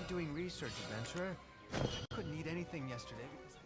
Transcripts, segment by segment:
doing research, adventurer. I couldn't eat anything yesterday because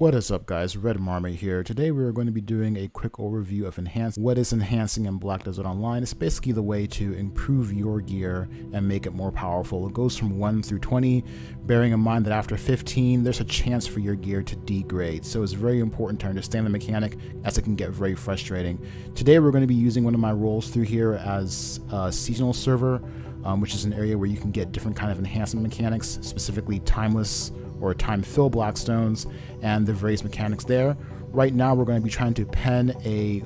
What is up, guys? Red Marmot here. Today we are going to be doing a quick overview of enhancing. What is enhancing in Black Desert Online? It's basically the way to improve your gear and make it more powerful. It goes from 1 through 20, bearing in mind that after 15 there's a chance for your gear to degrade. So it's very important to understand the mechanic, as it can get very frustrating. Today we're going to be using one of my roles through here as a seasonal server, which is an area where you can get different kind of enhancement mechanics, specifically timeless or time fill Blackstones and the various mechanics there. Right now we're going to be trying to pen a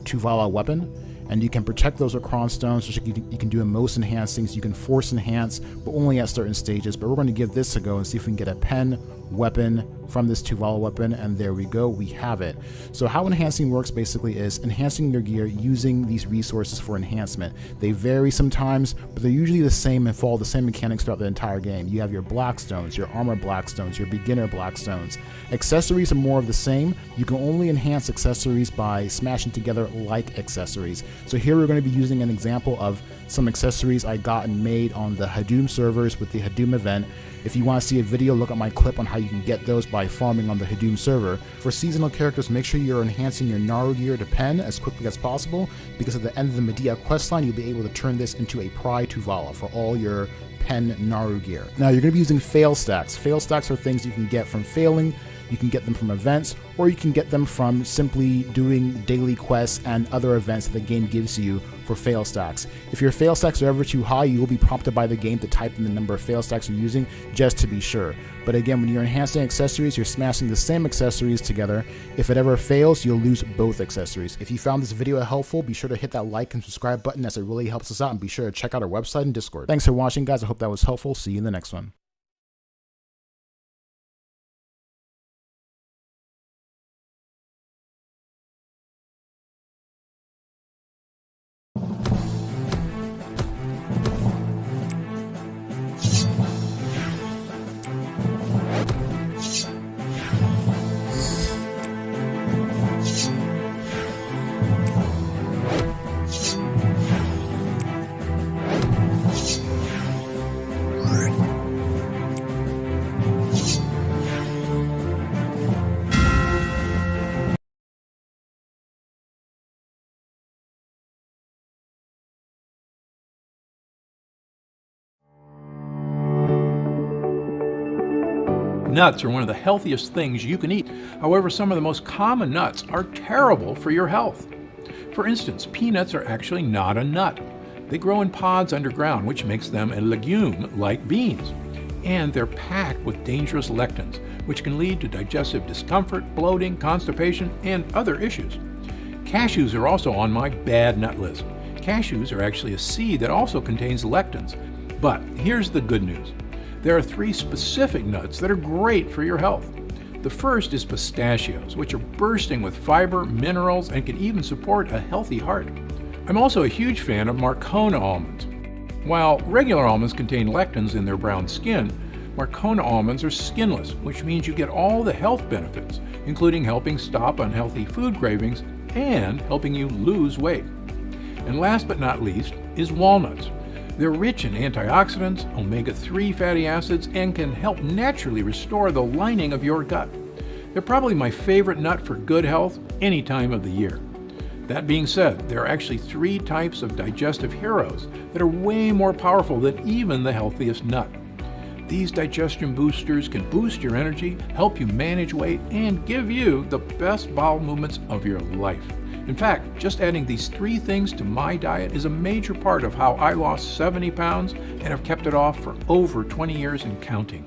Tuvala weapon, and you can protect those with Cron Stones, which you can do in most enhancings. You can force enhance, but only at certain stages. But we're going to give this a go and see if we can get a pen weapon from this Tuvala weapon, and there we go, we have it. So how enhancing works basically is enhancing your gear using these resources for enhancement. They vary sometimes, but they're usually the same and follow the same mechanics throughout the entire game. You have your Blackstones, your armor Blackstones, your beginner Blackstones. Accessories are more of the same. You can only enhance accessories by smashing together like accessories. So here we're going to be using an example of some accessories I got and made on the Hadoom servers with the Hadoom event. If you want to see a video, look at my clip on how you can get those by farming on the Hadoom server. For seasonal characters, make sure you're enhancing your Naru gear to pen as quickly as possible, because at the end of the Medea questline, you'll be able to turn this into a Pry Tuvala for all your pen Naru gear. Now you're going to be using fail stacks. Fail stacks are things you can get from failing. You can get them from events, or you can get them from simply doing daily quests and other events that the game gives you for fail stacks. If your fail stacks are ever too high, you will be prompted by the game to type in the number of fail stacks you're using just to be sure. But again, when you're enhancing accessories, you're smashing the same accessories together. If it ever fails, you'll lose both accessories. If you found this video helpful, be sure to hit that like and subscribe button, as it really helps us out, and be sure to check out our website and Discord. Thanks for watching, guys. I hope that was helpful. See you in the next one. Nuts are one of the healthiest things you can eat. However, some of the most common nuts are terrible for your health. For instance, peanuts are actually not a nut. They grow in pods underground, which makes them a legume like beans. And they're packed with dangerous lectins, which can lead to digestive discomfort, bloating, constipation, and other issues. Cashews are also on my bad nut list. Cashews are actually a seed that also contains lectins. But here's the good news. There are 3 specific nuts that are great for your health. The first is pistachios, which are bursting with fiber, minerals, and can even support a healthy heart. I'm also a huge fan of Marcona almonds. While regular almonds contain lectins in their brown skin, Marcona almonds are skinless, which means you get all the health benefits, including helping stop unhealthy food cravings and helping you lose weight. And last but not least is walnuts. They're rich in antioxidants, omega-3 fatty acids, and can help naturally restore the lining of your gut. They're probably my favorite nut for good health any time of the year. That being said, there are actually 3 types of digestive heroes that are way more powerful than even the healthiest nut. These digestion boosters can boost your energy, help you manage weight, and give you the best bowel movements of your life. In fact, just adding these 3 things to my diet is a major part of how I lost 70 pounds and have kept it off for over 20 years and counting.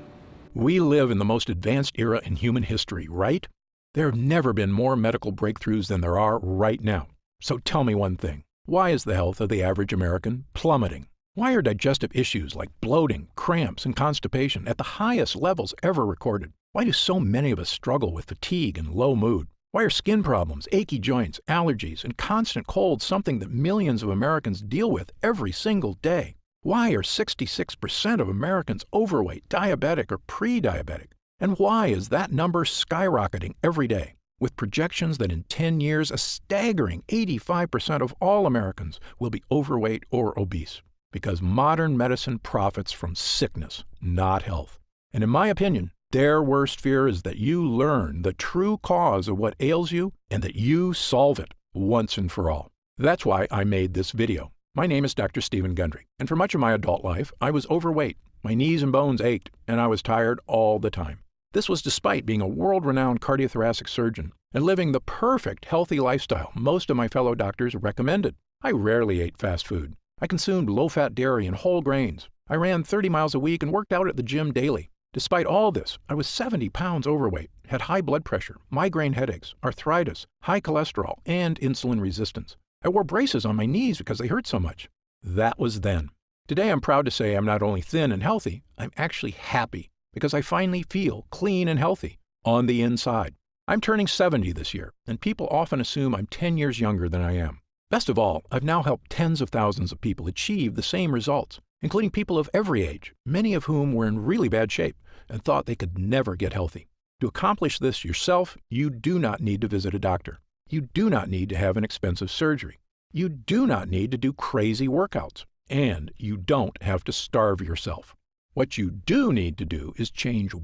We live in the most advanced era in human history, right? There have never been more medical breakthroughs than there are right now. So tell me one thing. Why is the health of the average American plummeting? Why are digestive issues like bloating, cramps, and constipation at the highest levels ever recorded? Why do so many of us struggle with fatigue and low mood? Why are skin problems, achy joints, allergies, and constant colds something that millions of Americans deal with every single day? Why are 66% of Americans overweight, diabetic, or pre-diabetic? And why is that number skyrocketing every day, with projections that in 10 years a staggering 85% of all Americans will be overweight or obese? Because modern medicine profits from sickness, not health. And in my opinion, Their worst fear is that you learn the true cause of what ails you and that you solve it once and for all. That's why I made this video. My name is Dr. Stephen Gundry, and for much of my adult life, I was overweight. My knees and bones ached, and I was tired all the time. This was despite being a world-renowned cardiothoracic surgeon and living the perfect healthy lifestyle most of my fellow doctors recommended. I rarely ate fast food. I consumed low-fat dairy and whole grains. I ran 30 miles a week and worked out at the gym daily. Despite all this, I was 70 pounds overweight, had high blood pressure, migraine headaches, arthritis, high cholesterol, and insulin resistance. I wore braces on my knees because they hurt so much. That was then. Today, I'm proud to say I'm not only thin and healthy, I'm actually happy because I finally feel clean and healthy on the inside. I'm turning 70 this year, and people often assume I'm 10 years younger than I am. Best of all, I've now helped tens of thousands of people achieve the same results, including people of every age, many of whom were in really bad shape and thought they could never get healthy. To accomplish this yourself, you do not need to visit a doctor. You do not need to have an expensive surgery. You do not need to do crazy workouts. And you don't have to starve yourself. What you do need to do is change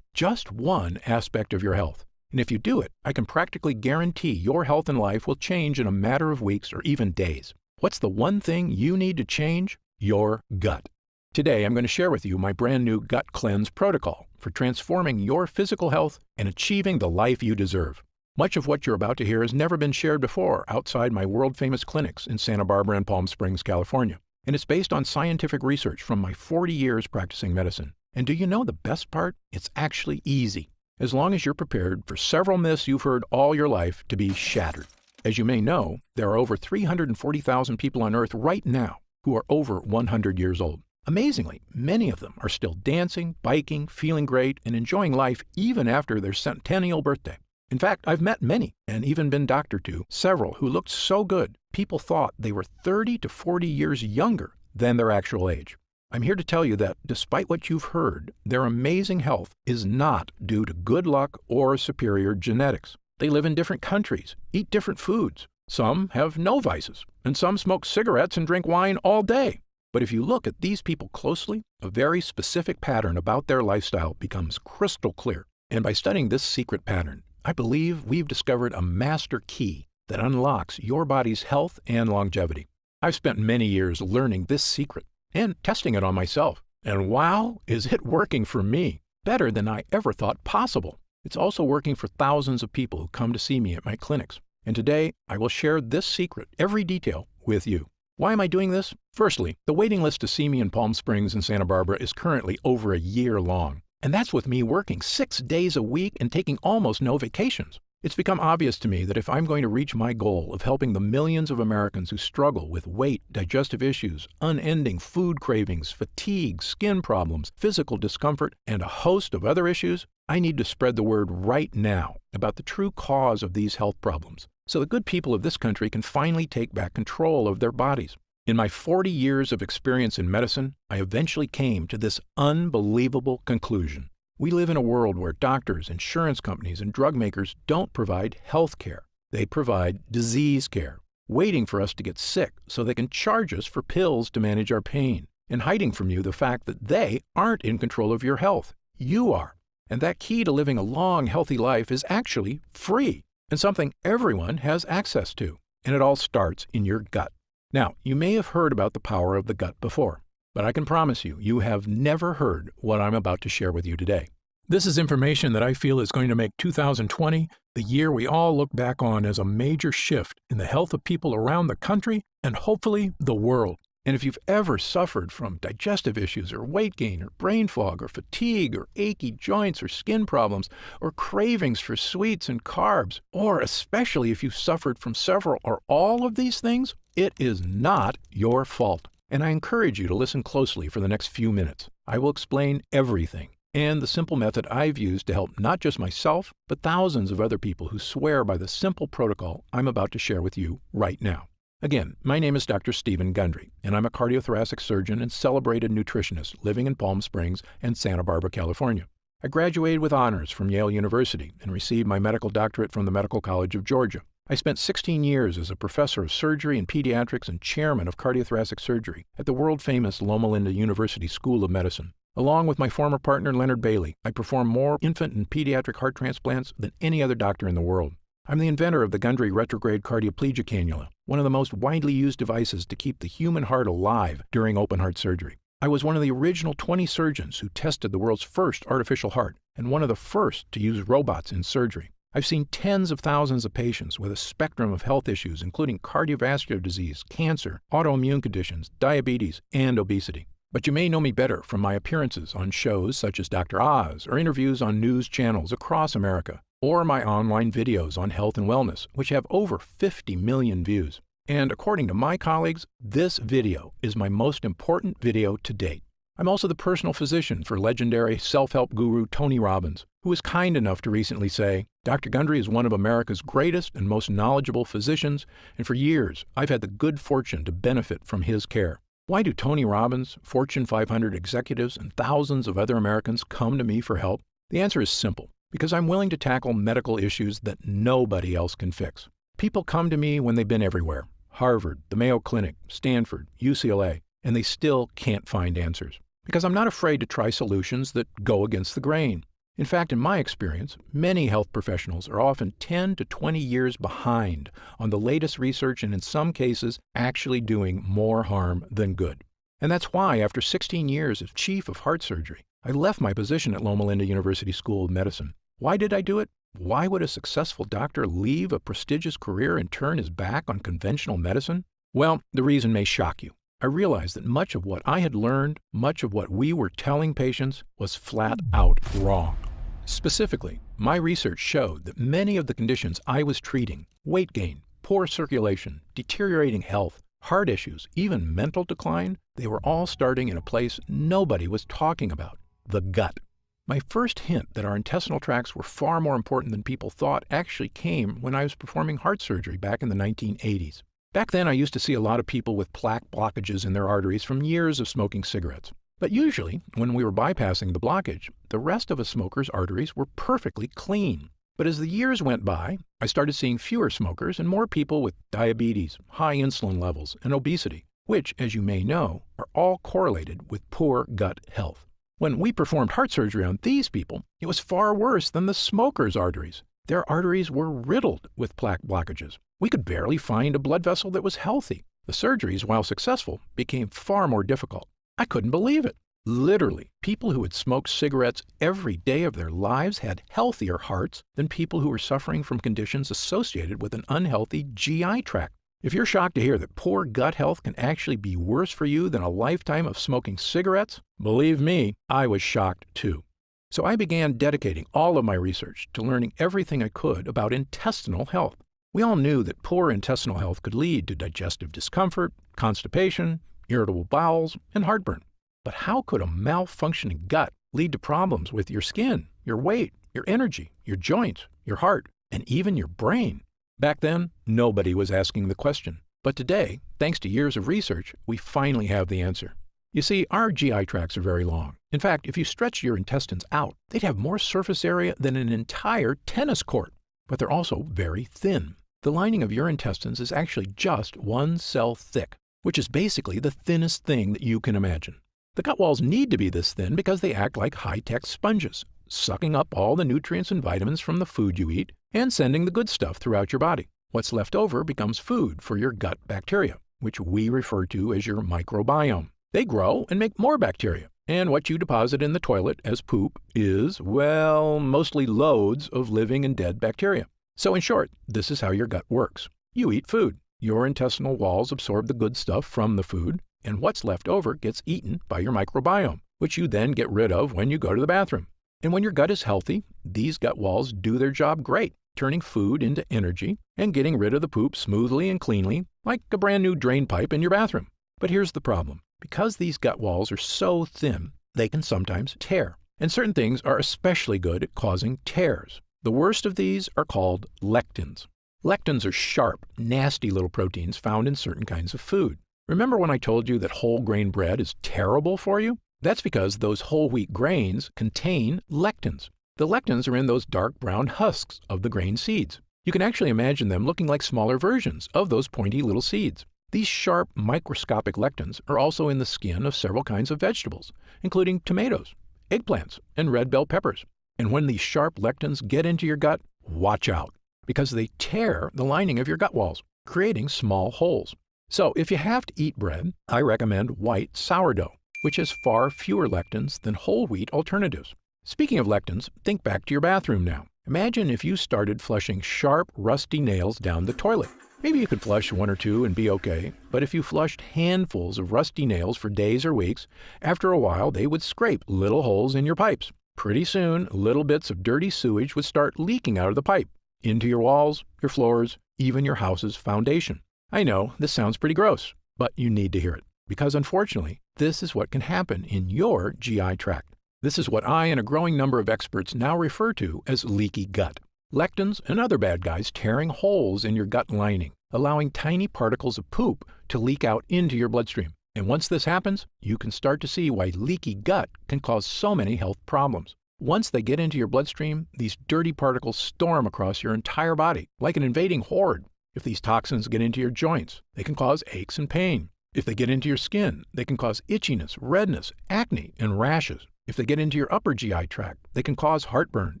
just one aspect of your health. And if you do it, I can practically guarantee your health and life will change in a matter of weeks or even days. What's the one thing you need to change? Your gut. Today, I'm going to share with you my brand new Gut Cleanse protocol for transforming your physical health and achieving the life you deserve. Much of what you're about to hear has never been shared before outside my world-famous clinics in Santa Barbara and Palm Springs, California. And it's based on scientific research from my 40 years practicing medicine. And do you know the best part? It's actually easy, as long as you're prepared for several myths you've heard all your life to be shattered. As you may know, there are over 340,000 people on Earth right now who are over 100 years old. Amazingly, many of them are still dancing, biking, feeling great, and enjoying life even after their centennial birthday. In fact, I've met many, and even been doctored to, several who looked so good, people thought they were 30 to 40 years younger than their actual age. I'm here to tell you that, despite what you've heard, their amazing health is not due to good luck or superior genetics. They live in different countries, eat different foods. Some have no vices, and some smoke cigarettes and drink wine all day. But if you look at these people closely, a very specific pattern about their lifestyle becomes crystal clear. And by studying this secret pattern, I believe we've discovered a master key that unlocks your body's health and longevity. I've spent many years learning this secret and testing it on myself. And wow, is it working for me? Better than I ever thought possible. It's also working for thousands of people who come to see me at my clinics. And today, I will share this secret, every detail, with you. Why am I doing this? Firstly, the waiting list to see me in Palm Springs and Santa Barbara is currently over a year long. And that's with me working 6 days a week and taking almost no vacations. It's become obvious to me that if I'm going to reach my goal of helping the millions of Americans who struggle with weight, digestive issues, unending food cravings, fatigue, skin problems, physical discomfort, and a host of other issues, I need to spread the word right now about the true cause of these health problems, so the good people of this country can finally take back control of their bodies. In my 40 years of experience in medicine, I eventually came to this unbelievable conclusion. We live in a world where doctors, insurance companies, and drug makers don't provide health care. They provide disease care, waiting for us to get sick so they can charge us for pills to manage our pain, and hiding from you the fact that they aren't in control of your health. You are. And that key to living a long, healthy life is actually free and something everyone has access to. And it all starts in your gut. Now, you may have heard about the power of the gut before, but I can promise you, you have never heard what I'm about to share with you today. This is information that I feel is going to make 2020 the year we all look back on as a major shift in the health of people around the country and hopefully the world. And if you've ever suffered from digestive issues or weight gain or brain fog or fatigue or achy joints or skin problems or cravings for sweets and carbs, or especially if you've suffered from several or all of these things, it is not your fault. And I encourage you to listen closely for the next few minutes. I will explain everything and the simple method I've used to help not just myself, but thousands of other people who swear by the simple protocol I'm about to share with you right now. Again, my name is Dr. Stephen Gundry, and I'm a cardiothoracic surgeon and celebrated nutritionist living in Palm Springs and Santa Barbara, California. I graduated with honors from Yale University and received my medical doctorate from the Medical College of Georgia. I spent 16 years as a professor of surgery and pediatrics and chairman of cardiothoracic surgery at the world-famous Loma Linda University School of Medicine. Along with my former partner Leonard Bailey, I perform more infant and pediatric heart transplants than any other doctor in the world. I'm the inventor of the Gundry retrograde cardioplegia cannula, one of the most widely used devices to keep the human heart alive during open heart surgery. I was one of the original 20 surgeons who tested the world's first artificial heart and one of the first to use robots in surgery. I've seen tens of thousands of patients with a spectrum of health issues, including cardiovascular disease, cancer, autoimmune conditions, diabetes, and obesity. But you may know me better from my appearances on shows such as Dr. Oz or interviews on news channels across America, or my online videos on health and wellness, which have over 50 million views. And according to my colleagues, this video is my most important video to date. I'm also the personal physician for legendary self-help guru Tony Robbins, who was kind enough to recently say, Dr. Gundry is one of America's greatest and most knowledgeable physicians, and for years I've had the good fortune to benefit from his care. Why do Tony Robbins, Fortune 500 executives, and thousands of other Americans come to me for help? The answer is simple. Because I'm willing to tackle medical issues that nobody else can fix. People come to me when they've been everywhere. Harvard, the Mayo Clinic, Stanford, UCLA, and they still can't find answers. Because I'm not afraid to try solutions that go against the grain. In fact, in my experience, many health professionals are often 10 to 20 years behind on the latest research and in some cases actually doing more harm than good. And that's why, after 16 years as chief of heart surgery, I left my position at Loma Linda University School of Medicine. Why did I do it? Why would a successful doctor leave a prestigious career and turn his back on conventional medicine? Well, the reason may shock you. I realized that much of what I had learned, much of what we were telling patients, was flat out wrong. Specifically, my research showed that many of the conditions I was treating, weight gain, poor circulation, deteriorating health, heart issues, even mental decline, they were all starting in a place nobody was talking about, the gut. My first hint that our intestinal tracts were far more important than people thought actually came when I was performing heart surgery back in the 1980s. Back then, I used to see a lot of people with plaque blockages in their arteries from years of smoking cigarettes. But usually, when we were bypassing the blockage, the rest of a smoker's arteries were perfectly clean. But as the years went by, I started seeing fewer smokers and more people with diabetes, high insulin levels, and obesity, which, as you may know, are all correlated with poor gut health. When we performed heart surgery on these people, it was far worse than the smokers' arteries. Their arteries were riddled with plaque blockages. We could barely find a blood vessel that was healthy. The surgeries, while successful, became far more difficult. I couldn't believe it. Literally, people who had smoked cigarettes every day of their lives had healthier hearts than people who were suffering from conditions associated with an unhealthy GI tract. If you're shocked to hear that poor gut health can actually be worse for you than a lifetime of smoking cigarettes, believe me, I was shocked too. So I began dedicating all of my research to learning everything I could about intestinal health. We all knew that poor intestinal health could lead to digestive discomfort, constipation, irritable bowels, and heartburn. But how could a malfunctioning gut lead to problems with your skin, your weight, your energy, your joints, your heart, and even your brain? Back then, nobody was asking the question. But today, thanks to years of research, we finally have the answer. You see, our GI tracts are very long. In fact, if you stretch your intestines out, they'd have more surface area than an entire tennis court. But they're also very thin. The lining of your intestines is actually just one cell thick, which is basically the thinnest thing that you can imagine. The gut walls need to be this thin because they act like high-tech sponges, sucking up all the nutrients and vitamins from the food you eat and sending the good stuff throughout your body. What's left over becomes food for your gut bacteria, which we refer to as your microbiome. They grow and make more bacteria, and what you deposit in the toilet as poop is, well, mostly loads of living and dead bacteria. So in short, this is how your gut works. You eat food. Your intestinal walls absorb the good stuff from the food, and what's left over gets eaten by your microbiome, which you then get rid of when you go to the bathroom. And when your gut is healthy, these gut walls do their job great, turning food into energy and getting rid of the poop smoothly and cleanly, like a brand new drain pipe in your bathroom. But here's the problem. Because these gut walls are so thin, they can sometimes tear. And certain things are especially good at causing tears. The worst of these are called lectins. Lectins are sharp, nasty little proteins found in certain kinds of food. Remember when I told you that whole grain bread is terrible for you? That's because those whole wheat grains contain lectins. The lectins are in those dark brown husks of the grain seeds. You can actually imagine them looking like smaller versions of those pointy little seeds. These sharp microscopic lectins are also in the skin of several kinds of vegetables, including tomatoes, eggplants, and red bell peppers. And when these sharp lectins get into your gut, watch out, because they tear the lining of your gut walls, creating small holes. So if you have to eat bread, I recommend white sourdough, which has far fewer lectins than whole wheat alternatives. Speaking of lectins, think back to your bathroom now. Imagine if you started flushing sharp, rusty nails down the toilet. Maybe you could flush one or two and be okay, but if you flushed handfuls of rusty nails for days or weeks, after a while they would scrape little holes in your pipes. Pretty soon, little bits of dirty sewage would start leaking out of the pipe, into your walls, your floors, even your house's foundation. I know, this sounds pretty gross, but you need to hear it, because unfortunately, this is what can happen in your GI tract. This is what I and a growing number of experts now refer to as leaky gut. Lectins and other bad guys tearing holes in your gut lining, allowing tiny particles of poop to leak out into your bloodstream. And once this happens, you can start to see why leaky gut can cause so many health problems. Once they get into your bloodstream, these dirty particles storm across your entire body, like an invading horde. If these toxins get into your joints, they can cause aches and pain. If they get into your skin, they can cause itchiness, redness, acne, and rashes. If they get into your upper GI tract, they can cause heartburn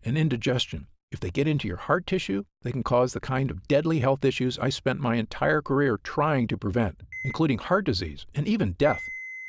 and indigestion. If they get into your heart tissue, they can cause the kind of deadly health issues I spent my entire career trying to prevent, including heart disease and even death.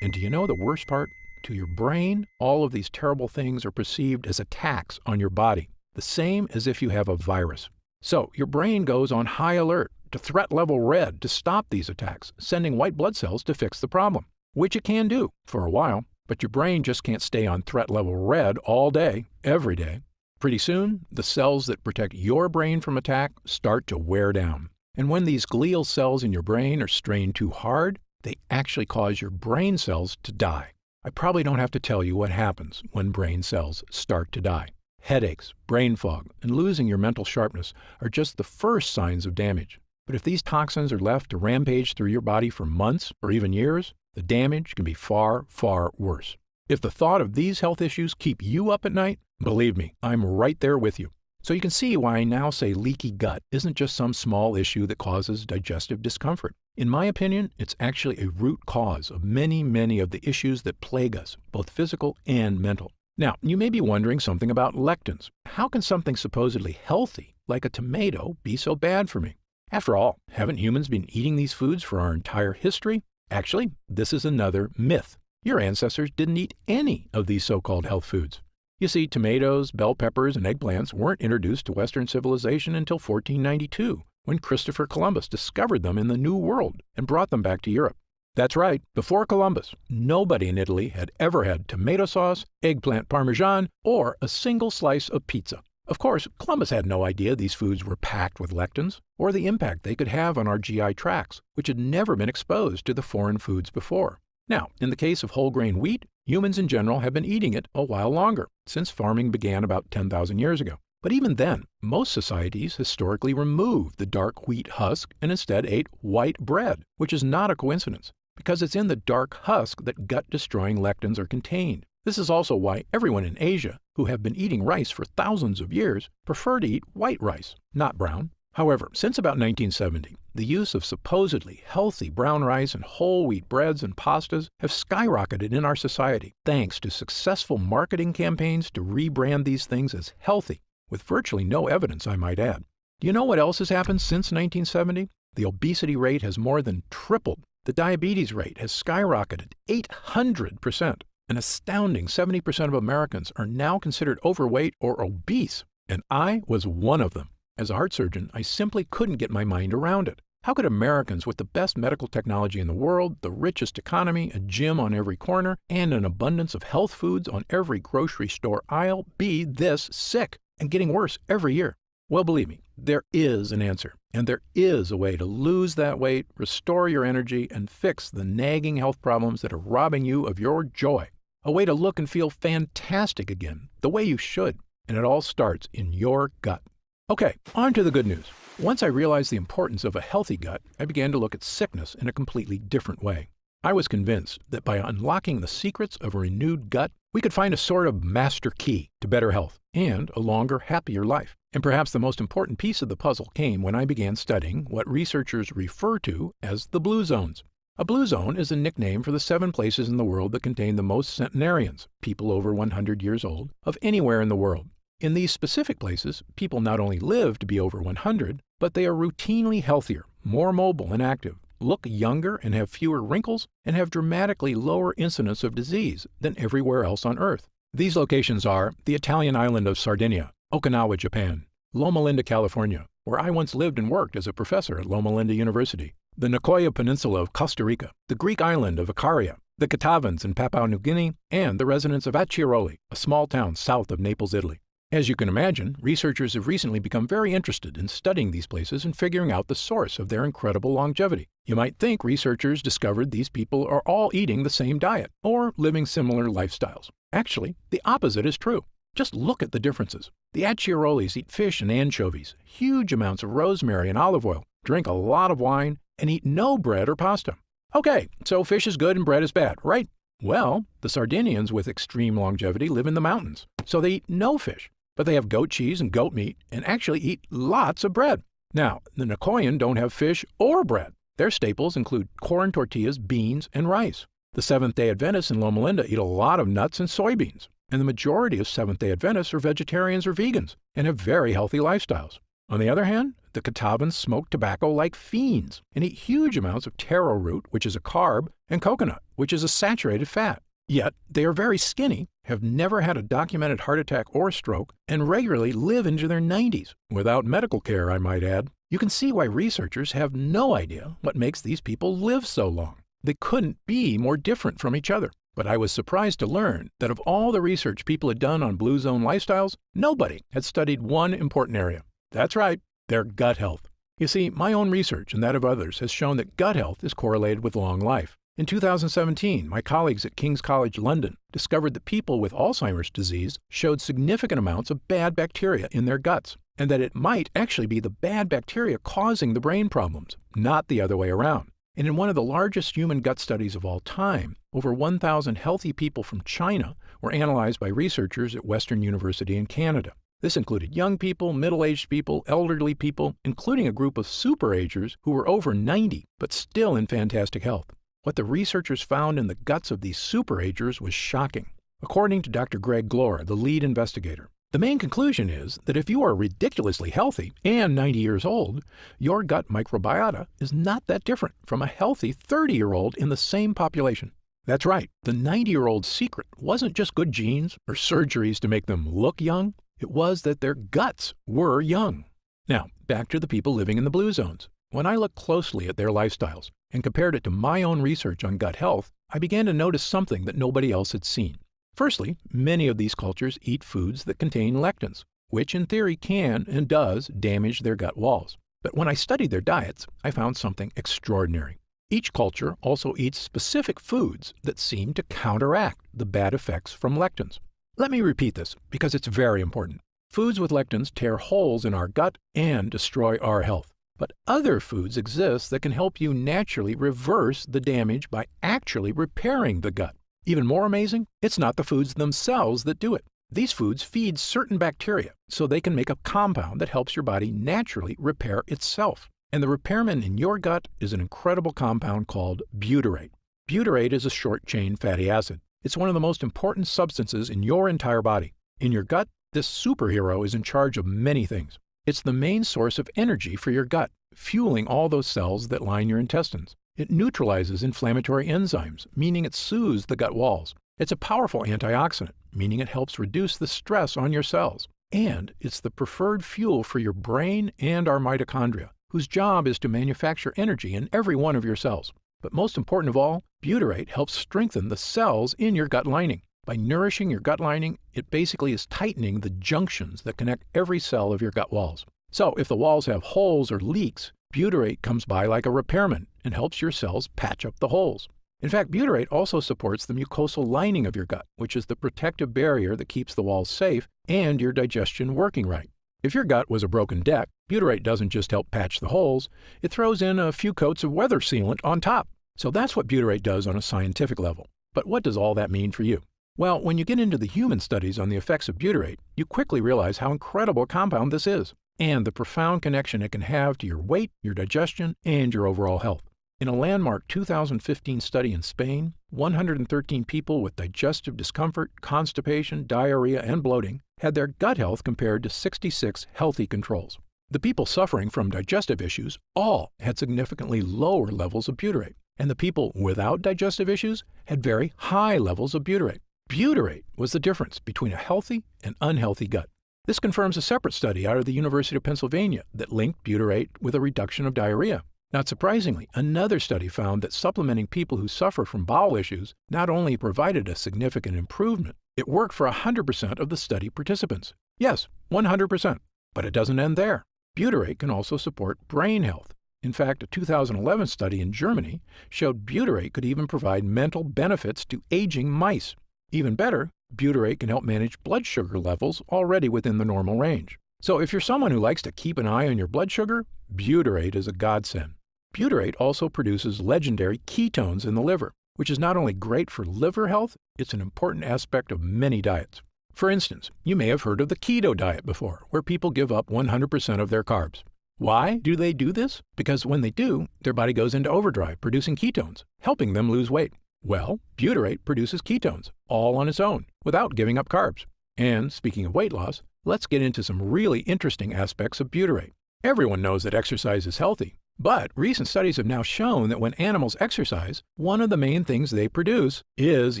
And do you know the worst part? To your brain, all of these terrible things are perceived as attacks on your body, the same as if you have a virus. So your brain goes on high alert to threat level red to stop these attacks, sending white blood cells to fix the problem, which it can do for a while, but your brain just can't stay on threat level red all day, every day. Pretty soon, the cells that protect your brain from attack start to wear down. And when these glial cells in your brain are strained too hard, they actually cause your brain cells to die. I probably don't have to tell you what happens when brain cells start to die. Headaches, brain fog, and losing your mental sharpness are just the first signs of damage. But if these toxins are left to rampage through your body for months or even years, the damage can be far, far worse. If the thought of these health issues keep you up at night, believe me, I'm right there with you. So you can see why I now say leaky gut isn't just some small issue that causes digestive discomfort. In my opinion, it's actually a root cause of many of the issues that plague us, both physical and mental. Now, you may be wondering something about lectins. How can something supposedly healthy, like a tomato, be so bad for me? After all, haven't humans been eating these foods for our entire history? Actually, this is another myth. Your ancestors didn't eat any of these so-called health foods. You see, tomatoes, bell peppers, and eggplants weren't introduced to Western civilization until 1492, when Christopher Columbus discovered them in the New World and brought them back to Europe. That's right, before Columbus, nobody in Italy had ever had tomato sauce, eggplant parmesan, or a single slice of pizza. Of course, Columbus had no idea these foods were packed with lectins, or the impact they could have on our GI tracts, which had never been exposed to the foreign foods before. Now, in the case of whole grain wheat, humans in general have been eating it a while longer, since farming began about 10,000 years ago. But even then, most societies historically removed the dark wheat husk and instead ate white bread, which is not a coincidence, because it's in the dark husk that gut-destroying lectins are contained. This is also why everyone in Asia, who have been eating rice for thousands of years, prefer to eat white rice, not brown. However, since about 1970, the use of supposedly healthy brown rice and whole wheat breads and pastas have skyrocketed in our society, thanks to successful marketing campaigns to rebrand these things as healthy, with virtually no evidence, I might add. Do you know what else has happened since 1970? The obesity rate has more than tripled. The diabetes rate has skyrocketed 800%. An astounding 70% of Americans are now considered overweight or obese, and I was one of them. As a heart surgeon, I simply couldn't get my mind around it. How could Americans with the best medical technology in the world, the richest economy, a gym on every corner, and an abundance of health foods on every grocery store aisle be this sick and getting worse every year? Well, believe me, there is an answer, and there is a way to lose that weight, restore your energy, and fix the nagging health problems that are robbing you of your joy. A way to look and feel fantastic again, the way you should, and it all starts in your gut. Okay, on to the good news. Once I realized the importance of a healthy gut, I began to look at sickness in a completely different way. I was convinced that by unlocking the secrets of a renewed gut, we could find a sort of master key to better health. and a longer, happier life. And perhaps the most important piece of the puzzle came when I began studying what researchers refer to as the blue zones. A blue zone is a nickname for the 7 places in the world that contain the most centenarians, people over 100 years old, of anywhere in the world. In these specific places, people not only live to be over 100, but they are routinely healthier, more mobile and active, look younger and have fewer wrinkles, and have dramatically lower incidence of disease than everywhere else on Earth. These locations are the Italian island of Sardinia, Okinawa, Japan, Loma Linda, California, where I once lived and worked as a professor at Loma Linda University, the Nicoya Peninsula of Costa Rica, the Greek island of Icaria, the Catavans in Papua New Guinea, and the residents of Acciaroli, a small town south of Naples, Italy. As you can imagine, researchers have recently become very interested in studying these places and figuring out the source of their incredible longevity. You might think researchers discovered these people are all eating the same diet or living similar lifestyles. Actually, the opposite is true. Just look at the differences. The Acciarolis eat fish and anchovies, huge amounts of rosemary and olive oil, drink a lot of wine, and eat no bread or pasta. Okay, so fish is good and bread is bad, right? Well, the Sardinians with extreme longevity live in the mountains, so they eat no fish. But they have goat cheese and goat meat and actually eat lots of bread. Now, the Nicoyan don't have fish or bread. Their staples include corn tortillas, beans, and rice. The Seventh-day Adventists in Loma Linda eat a lot of nuts and soybeans, and the majority of Seventh-day Adventists are vegetarians or vegans and have very healthy lifestyles. On the other hand, the Catawbans smoke tobacco like fiends and eat huge amounts of taro root, which is a carb, and coconut, which is a saturated fat. Yet, they are very skinny, have never had a documented heart attack or stroke, and regularly live into their 90s, without medical care, I might add. You can see why researchers have no idea what makes these people live so long. They couldn't be more different from each other. But I was surprised to learn that of all the research people had done on blue zone lifestyles, nobody had studied one important area. That's right, their gut health. You see, my own research and that of others has shown that gut health is correlated with long life. In 2017, my colleagues at King's College London discovered that people with Alzheimer's disease showed significant amounts of bad bacteria in their guts, and that it might actually be the bad bacteria causing the brain problems, not the other way around. And in one of the largest human gut studies of all time, over 1,000 healthy people from China were analyzed by researchers at Western University in Canada. This included young people, middle-aged people, elderly people, including a group of superagers who were over 90 but still in fantastic health. What the researchers found in the guts of these superagers was shocking. According to Dr. Greg Glore, the lead investigator, the main conclusion is that if you are ridiculously healthy and 90 years old, your gut microbiota is not that different from a healthy 30-year-old in the same population. That's right, the 90-year-old's secret wasn't just good genes or surgeries to make them look young, it was that their guts were young. Now, back to the people living in the blue zones. When I looked closely at their lifestyles and compared it to my own research on gut health, I began to notice something that nobody else had seen. Firstly, many of these cultures eat foods that contain lectins, which in theory can and does damage their gut walls. But when I studied their diets, I found something extraordinary. Each culture also eats specific foods that seem to counteract the bad effects from lectins. Let me repeat this because it's very important. Foods with lectins tear holes in our gut and destroy our health. But other foods exist that can help you naturally reverse the damage by actually repairing the gut. Even more amazing, it's not the foods themselves that do it. These foods feed certain bacteria so they can make a compound that helps your body naturally repair itself. And the repairman in your gut is an incredible compound called butyrate. Butyrate is a short-chain fatty acid. It's one of the most important substances in your entire body. In your gut, this superhero is in charge of many things. It's the main source of energy for your gut, fueling all those cells that line your intestines. It neutralizes inflammatory enzymes, meaning it soothes the gut walls. It's a powerful antioxidant, meaning it helps reduce the stress on your cells. And it's the preferred fuel for your brain and our mitochondria, whose job is to manufacture energy in every one of your cells. But most important of all, butyrate helps strengthen the cells in your gut lining. By nourishing your gut lining, it basically is tightening the junctions that connect every cell of your gut walls. So if the walls have holes or leaks, butyrate comes by like a repairman and helps your cells patch up the holes. In fact, butyrate also supports the mucosal lining of your gut, which is the protective barrier that keeps the walls safe and your digestion working right. If your gut was a broken deck, butyrate doesn't just help patch the holes, it throws in a few coats of weather sealant on top. So that's what butyrate does on a scientific level. But what does all that mean for you? Well, when you get into the human studies on the effects of butyrate, you quickly realize how incredible a compound this is, and the profound connection it can have to your weight, your digestion, and your overall health. In a landmark 2015 study in Spain, 113 people with digestive discomfort, constipation, diarrhea, and bloating had their gut health compared to 66 healthy controls. The people suffering from digestive issues all had significantly lower levels of butyrate, and the people without digestive issues had very high levels of butyrate. Butyrate was the difference between a healthy and unhealthy gut. This confirms a separate study out of the University of Pennsylvania that linked butyrate with a reduction of diarrhea. Not surprisingly, another study found that supplementing people who suffer from bowel issues not only provided a significant improvement, it worked for 100% of the study participants. Yes, 100%. But it doesn't end there. Butyrate can also support brain health. In fact, a 2011 study in Germany showed butyrate could even provide mental benefits to aging mice. Even better, butyrate can help manage blood sugar levels already within the normal range. So if you're someone who likes to keep an eye on your blood sugar, butyrate is a godsend. Butyrate also produces legendary ketones in the liver, which is not only great for liver health, it's an important aspect of many diets. For instance, you may have heard of the keto diet before, where people give up 100% of their carbs. Why do they do this? Because when they do, their body goes into overdrive producing ketones, helping them lose weight. Well, butyrate produces ketones, all on its own, without giving up carbs. And speaking of weight loss, let's get into some really interesting aspects of butyrate. Everyone knows that exercise is healthy, but recent studies have now shown that when animals exercise, one of the main things they produce is,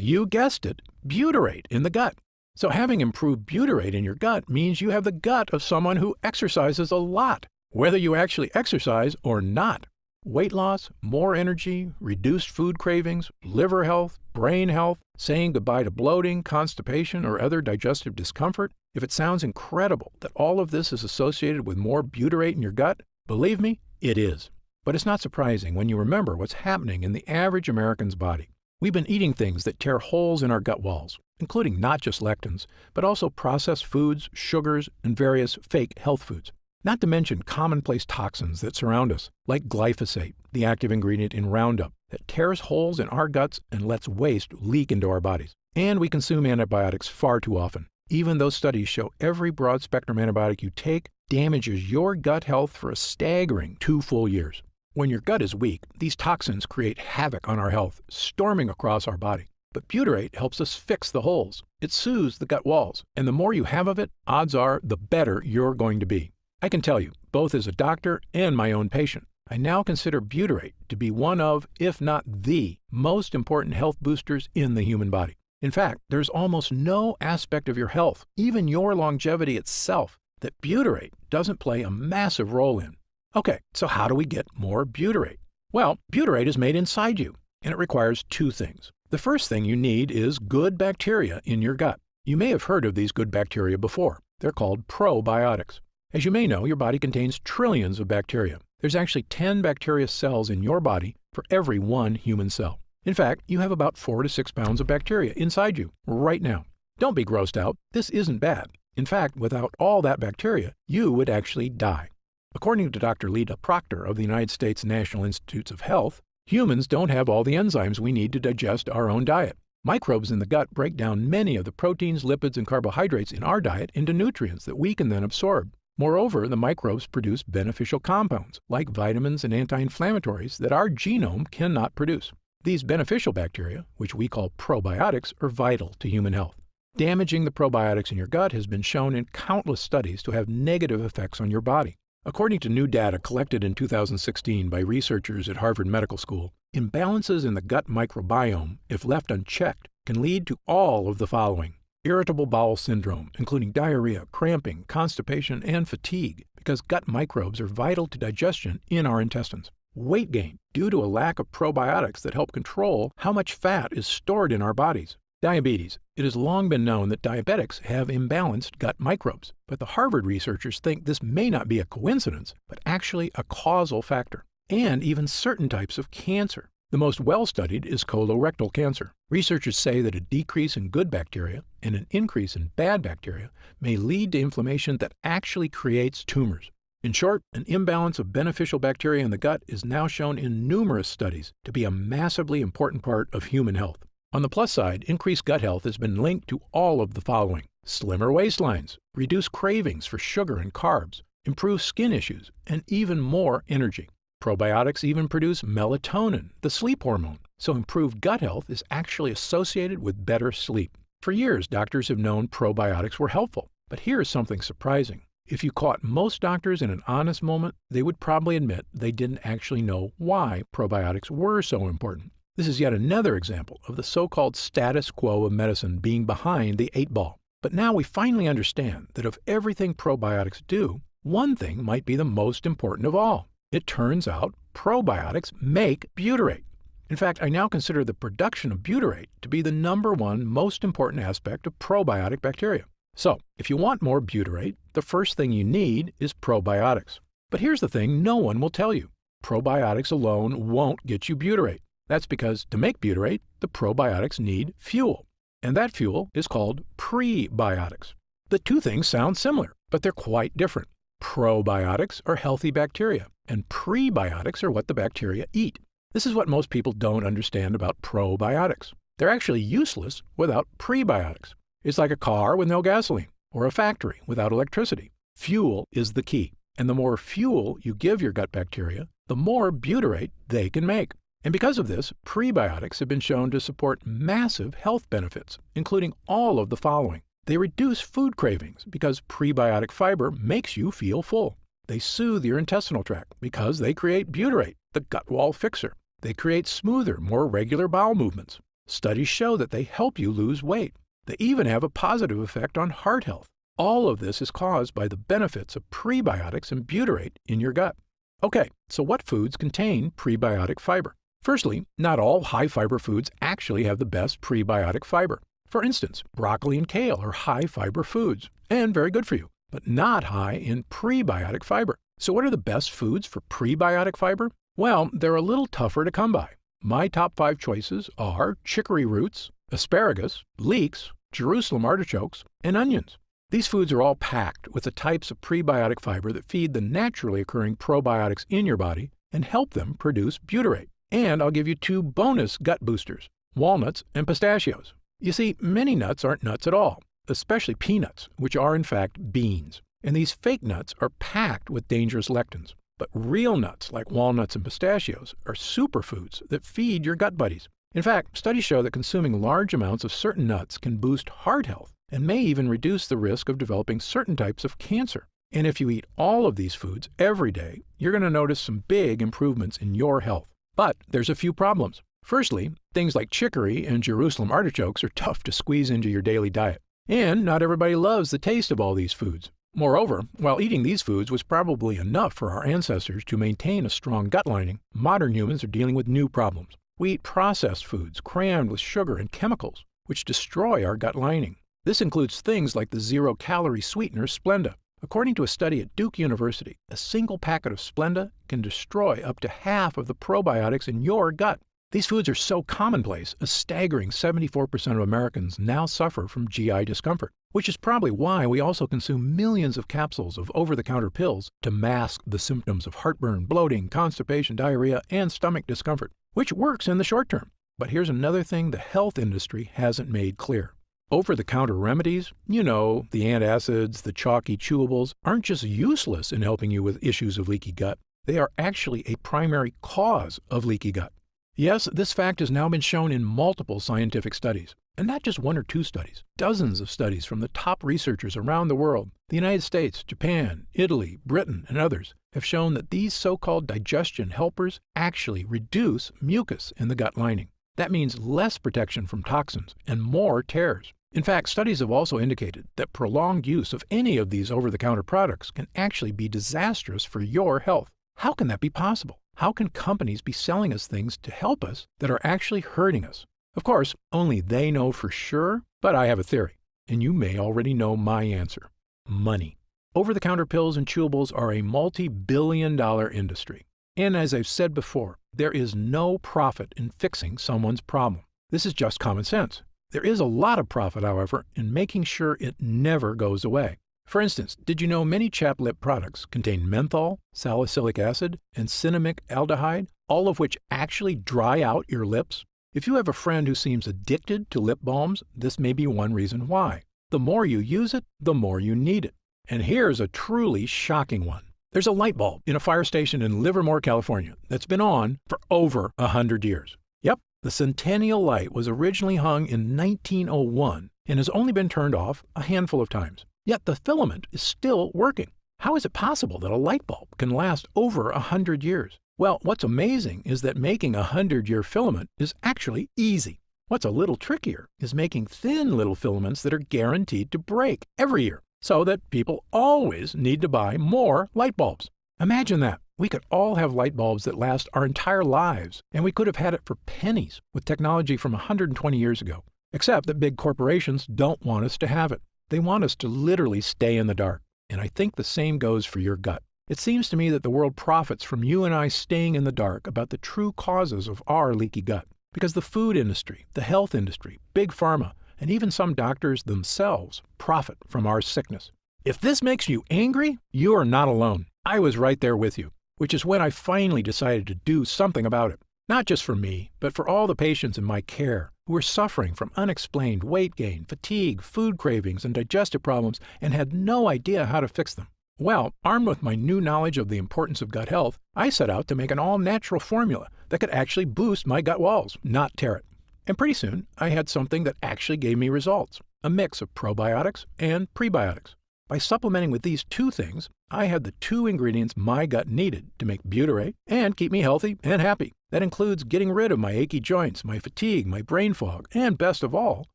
you guessed it, butyrate in the gut. So having improved butyrate in your gut means you have the gut of someone who exercises a lot, whether you actually exercise or not. Weight loss, more energy, reduced food cravings, liver health, brain health, saying goodbye to bloating, constipation, or other digestive discomfort. If it sounds incredible that all of this is associated with more butyrate in your gut, believe me, it is. But it's not surprising when you remember what's happening in the average American's body. We've been eating things that tear holes in our gut walls, including not just lectins, but also processed foods, sugars, and various fake health foods. Not to mention commonplace toxins that surround us, like glyphosate, the active ingredient in Roundup, that tears holes in our guts and lets waste leak into our bodies. And we consume antibiotics far too often, even though studies show every broad-spectrum antibiotic you take damages your gut health for a staggering 2 full years. When your gut is weak, these toxins create havoc on our health, storming across our body. But butyrate helps us fix the holes. It soothes the gut walls, and the more you have of it, odds are the better you're going to be. I can tell you, both as a doctor and my own patient, I now consider butyrate to be one of, if not the, most important health boosters in the human body. In fact, there's almost no aspect of your health, even your longevity itself, that butyrate doesn't play a massive role in. Okay, so how do we get more butyrate? Well, butyrate is made inside you, and it requires 2 things. The first thing you need is good bacteria in your gut. You may have heard of these good bacteria before. They're called probiotics. As you may know, your body contains trillions of bacteria. There's actually 10 bacteria cells in your body for every 1 human cell. In fact, you have about 4 to 6 pounds of bacteria inside you right now. Don't be grossed out. This isn't bad. In fact, without all that bacteria, you would actually die. According to Dr. Lita Proctor of the United States National Institutes of Health, humans don't have all the enzymes we need to digest our own diet. Microbes in the gut break down many of the proteins, lipids, and carbohydrates in our diet into nutrients that we can then absorb. Moreover, the microbes produce beneficial compounds, like vitamins and anti-inflammatories, that our genome cannot produce. These beneficial bacteria, which we call probiotics, are vital to human health. Damaging the probiotics in your gut has been shown in countless studies to have negative effects on your body. According to new data collected in 2016 by researchers at Harvard Medical School, imbalances in the gut microbiome, if left unchecked, can lead to all of the following: irritable bowel syndrome, including diarrhea, cramping, constipation, and fatigue, because gut microbes are vital to digestion in our intestines. Weight gain, due to a lack of probiotics that help control how much fat is stored in our bodies. Diabetes. It has long been known that diabetics have imbalanced gut microbes, but the Harvard researchers think this may not be a coincidence, but actually a causal factor. And even certain types of cancer. The most well-studied is colorectal cancer. Researchers say that a decrease in good bacteria and an increase in bad bacteria may lead to inflammation that actually creates tumors. In short, an imbalance of beneficial bacteria in the gut is now shown in numerous studies to be a massively important part of human health. On the plus side, increased gut health has been linked to all of the following: slimmer waistlines, reduced cravings for sugar and carbs, improved skin issues, and even more energy. Probiotics even produce melatonin, the sleep hormone, so improved gut health is actually associated with better sleep. For years, doctors have known probiotics were helpful, but here's something surprising. If you caught most doctors in an honest moment, they would probably admit they didn't actually know why probiotics were so important. This is yet another example of the so-called status quo of medicine being behind the 8-ball. But now we finally understand that of everything probiotics do, one thing might be the most important of all. It turns out probiotics make butyrate. In fact, I now consider the production of butyrate to be the #1 most important aspect of probiotic bacteria. So, if you want more butyrate, the first thing you need is probiotics. But here's the thing no one will tell you. Probiotics alone won't get you butyrate. That's because to make butyrate, the probiotics need fuel. And that fuel is called prebiotics. The two things sound similar, but they're quite different. Probiotics are healthy bacteria, and prebiotics are what the bacteria eat. This is what most people don't understand about probiotics. They're actually useless without prebiotics. It's like a car with no gasoline, or a factory without electricity. Fuel is the key, and the more fuel you give your gut bacteria, the more butyrate they can make. And because of this, prebiotics have been shown to support massive health benefits, including all of the following. They reduce food cravings because prebiotic fiber makes you feel full. They soothe your intestinal tract because they create butyrate, the gut wall fixer. They create smoother, more regular bowel movements. Studies show that they help you lose weight. They even have a positive effect on heart health. All of this is caused by the benefits of prebiotics and butyrate in your gut. Okay, so what foods contain prebiotic fiber? Firstly, not all high-fiber foods actually have the best prebiotic fiber. For instance, broccoli and kale are high-fiber foods, and very good for you, but not high in prebiotic fiber. So what are the best foods for prebiotic fiber? Well, they're a little tougher to come by. My top 5 choices are chicory roots, asparagus, leeks, Jerusalem artichokes, and onions. These foods are all packed with the types of prebiotic fiber that feed the naturally occurring probiotics in your body and help them produce butyrate. And I'll give you 2 bonus gut boosters, walnuts and pistachios. You see, many nuts aren't nuts at all, especially peanuts, which are in fact beans. And these fake nuts are packed with dangerous lectins. But real nuts, like walnuts and pistachios, are superfoods that feed your gut buddies. In fact, studies show that consuming large amounts of certain nuts can boost heart health and may even reduce the risk of developing certain types of cancer. And if you eat all of these foods every day, you're going to notice some big improvements in your health. But there's a few problems. Firstly, things like chicory and Jerusalem artichokes are tough to squeeze into your daily diet. And not everybody loves the taste of all these foods. Moreover, while eating these foods was probably enough for our ancestors to maintain a strong gut lining, modern humans are dealing with new problems. We eat processed foods crammed with sugar and chemicals, which destroy our gut lining. This includes things like the zero-calorie sweetener Splenda. According to a study at Duke University, a single packet of Splenda can destroy up to half of the probiotics in your gut. These foods are so commonplace, a staggering 74% of Americans now suffer from GI discomfort, which is probably why we also consume millions of capsules of over-the-counter pills to mask the symptoms of heartburn, bloating, constipation, diarrhea, and stomach discomfort, which works in the short term. But here's another thing the health industry hasn't made clear. Over-the-counter remedies, the antacids, the chalky chewables, aren't just useless in helping you with issues of leaky gut. They are actually a primary cause of leaky gut. Yes, this fact has now been shown in multiple scientific studies, and not just 1 or 2 studies. Dozens of studies from the top researchers around the world, the United States, Japan, Italy, Britain, and others, have shown that these so-called digestion helpers actually reduce mucus in the gut lining. That means less protection from toxins and more tears. In fact, studies have also indicated that prolonged use of any of these over-the-counter products can actually be disastrous for your health. How can that be possible? How can companies be selling us things to help us that are actually hurting us? Of course, only they know for sure, but I have a theory, and you may already know my answer. Money. Over-the-counter pills and chewables are a multi-billion-dollar industry. And as I've said before, there is no profit in fixing someone's problem. This is just common sense. There is a lot of profit, however, in making sure it never goes away. For instance, did you know many chapped lip products contain menthol, salicylic acid, and cinnamic aldehyde, all of which actually dry out your lips? If you have a friend who seems addicted to lip balms, this may be one reason why. The more you use it, the more you need it. And here's a truly shocking one. There's a light bulb in a fire station in Livermore, California, that's been on for over 100 years. Yep, the Centennial light was originally hung in 1901 and has only been turned off a handful of times. Yet the filament is still working. How is it possible that a light bulb can last over 100 years? Well, what's amazing is that making a 100-year filament is actually easy. What's a little trickier is making thin little filaments that are guaranteed to break every year, so that people always need to buy more light bulbs. Imagine that. We could all have light bulbs that last our entire lives, and we could have had it for pennies with technology from 120 years ago. Except that big corporations don't want us to have it. They want us to literally stay in the dark. And I think the same goes for your gut. It seems to me that the world profits from you and I staying in the dark about the true causes of our leaky gut. Because the food industry, the health industry, big pharma, and even some doctors themselves profit from our sickness. If this makes you angry, you are not alone. I was right there with you, which is when I finally decided to do something about it. Not just for me, but for all the patients in my care who were suffering from unexplained weight gain, fatigue, food cravings, and digestive problems and had no idea how to fix them. Well, armed with my new knowledge of the importance of gut health, I set out to make an all-natural formula that could actually boost my gut walls, not tear it. And pretty soon, I had something that actually gave me results, a mix of probiotics and prebiotics. By supplementing with these two things, I had the two ingredients my gut needed to make butyrate and keep me healthy and happy. That includes getting rid of my achy joints, my fatigue, my brain fog, and best of all,